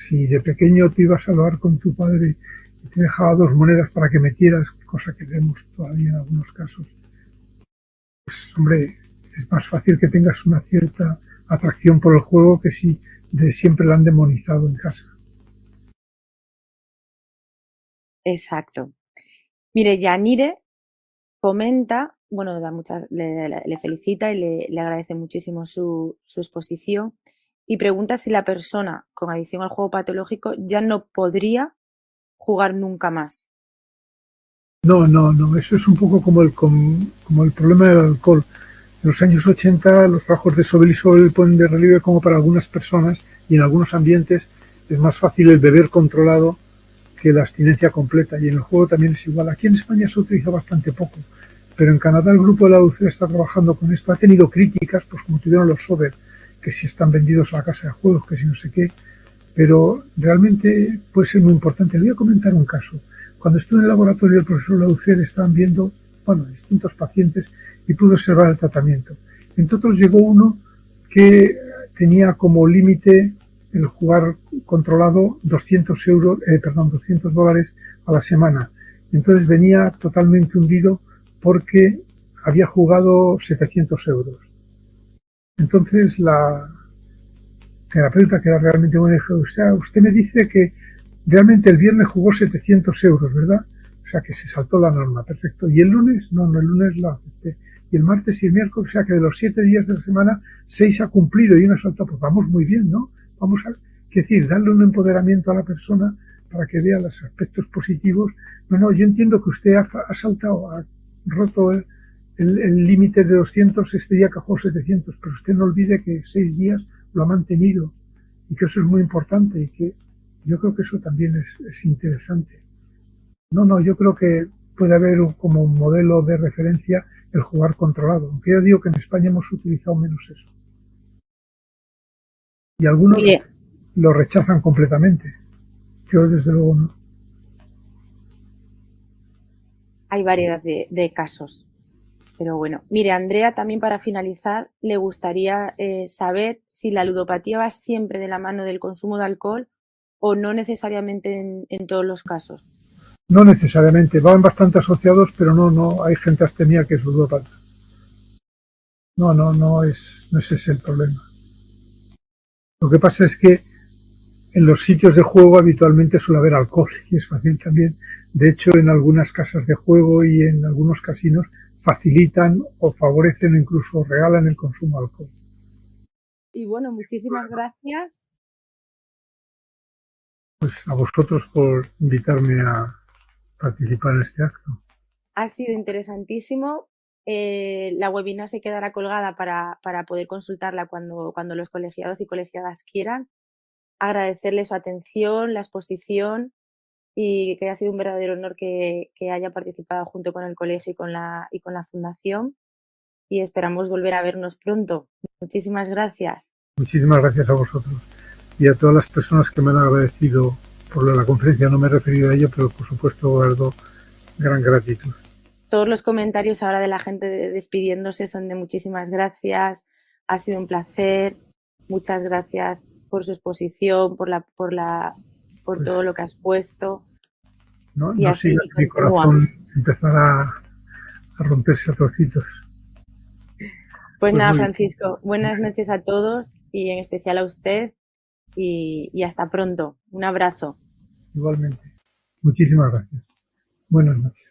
Si de pequeño te ibas a hablar con tu padre y te dejaba 2 monedas para que metieras, cosa que vemos todavía en algunos casos, pues hombre, es más fácil que tengas una cierta atracción por el juego que si siempre la han demonizado en casa. Exacto. Mire, Yanire comenta, bueno, le felicita y le agradece muchísimo su exposición y pregunta si la persona con adicción al juego patológico ya no podría jugar nunca más. No, eso es un poco como el problema del alcohol. En los años 80 los trabajos de Sobel y Sobel ponen de relieve como para algunas personas y en algunos ambientes es más fácil el beber controlado que la abstinencia completa, y en el juego también es igual. Aquí en España se utiliza bastante poco, pero en Canadá el grupo de la UCE está trabajando con esto. Ha tenido críticas, pues como tuvieron los Sobel, que si están vendidos a la casa de juegos, que si no sé qué, pero realmente puede ser muy importante. Le voy a comentar un caso. Cuando estuve en el laboratorio del profesor Laucer estaban viendo, bueno, distintos pacientes y pude observar el tratamiento. Entre otros llegó uno que tenía como límite el jugar controlado 200 euros, $200 a la semana. Entonces venía totalmente hundido porque había jugado 700 euros. Entonces la terapeuta, que era realmente buena, dijo: usted me dice que realmente el viernes jugó 700 euros, ¿verdad? O sea, que se saltó la norma, perfecto. ¿Y el lunes? No, el lunes la acepté. Y el martes y el miércoles, o sea, que de los 7 días de la semana, 6 ha cumplido y 1 ha saltado. Pues vamos muy bien, ¿no? Vamos a, es decir, darle un empoderamiento a la persona para que vea los aspectos positivos. No, yo entiendo que usted ha saltado, ha roto el límite de 200 este día que jugó 700, pero usted no olvide que 6 días lo ha mantenido y que eso es muy importante y que yo creo que eso también es interesante. No, yo creo que puede haber como un modelo de referencia el jugar controlado, aunque yo digo que en España hemos utilizado menos eso. Y algunos lo rechazan completamente. Yo desde luego no. Hay variedad de casos. Pero bueno, mire, Andrea, también para finalizar, le gustaría saber si la ludopatía va siempre de la mano del consumo de alcohol o no necesariamente en todos los casos. No necesariamente, van bastante asociados, pero no, hay gente abstemia que es ludópata. No es ese el problema. Lo que pasa es que en los sitios de juego habitualmente suele haber alcohol y es fácil también. De hecho, en algunas casas de juego y en algunos casinos facilitan o favorecen o incluso regalan el consumo de alcohol. Y bueno, muchísimas gracias. Pues a vosotros por invitarme a participar en este acto. Ha sido interesantísimo. La webinar se quedará colgada para poder consultarla cuando los colegiados y colegiadas quieran. Agradecerle su atención, la exposición y que ha sido un verdadero honor que haya participado junto con el colegio y con la fundación. Y esperamos volver a vernos pronto. Muchísimas gracias. Muchísimas gracias a vosotros y a todas las personas que me han agradecido por la conferencia. No me he referido a ello, pero por supuesto guardo gran gratitud. Todos los comentarios ahora de la gente despidiéndose son de muchísimas gracias. Ha sido un placer. Muchas gracias por su exposición, por Pues, todo lo que has puesto. no Y así siga mi corazón empezará a romperse a trocitos. Pues nada, Francisco, buenas noches a todos y en especial a usted y hasta pronto. Un abrazo. Igualmente. Muchísimas gracias. Buenas noches.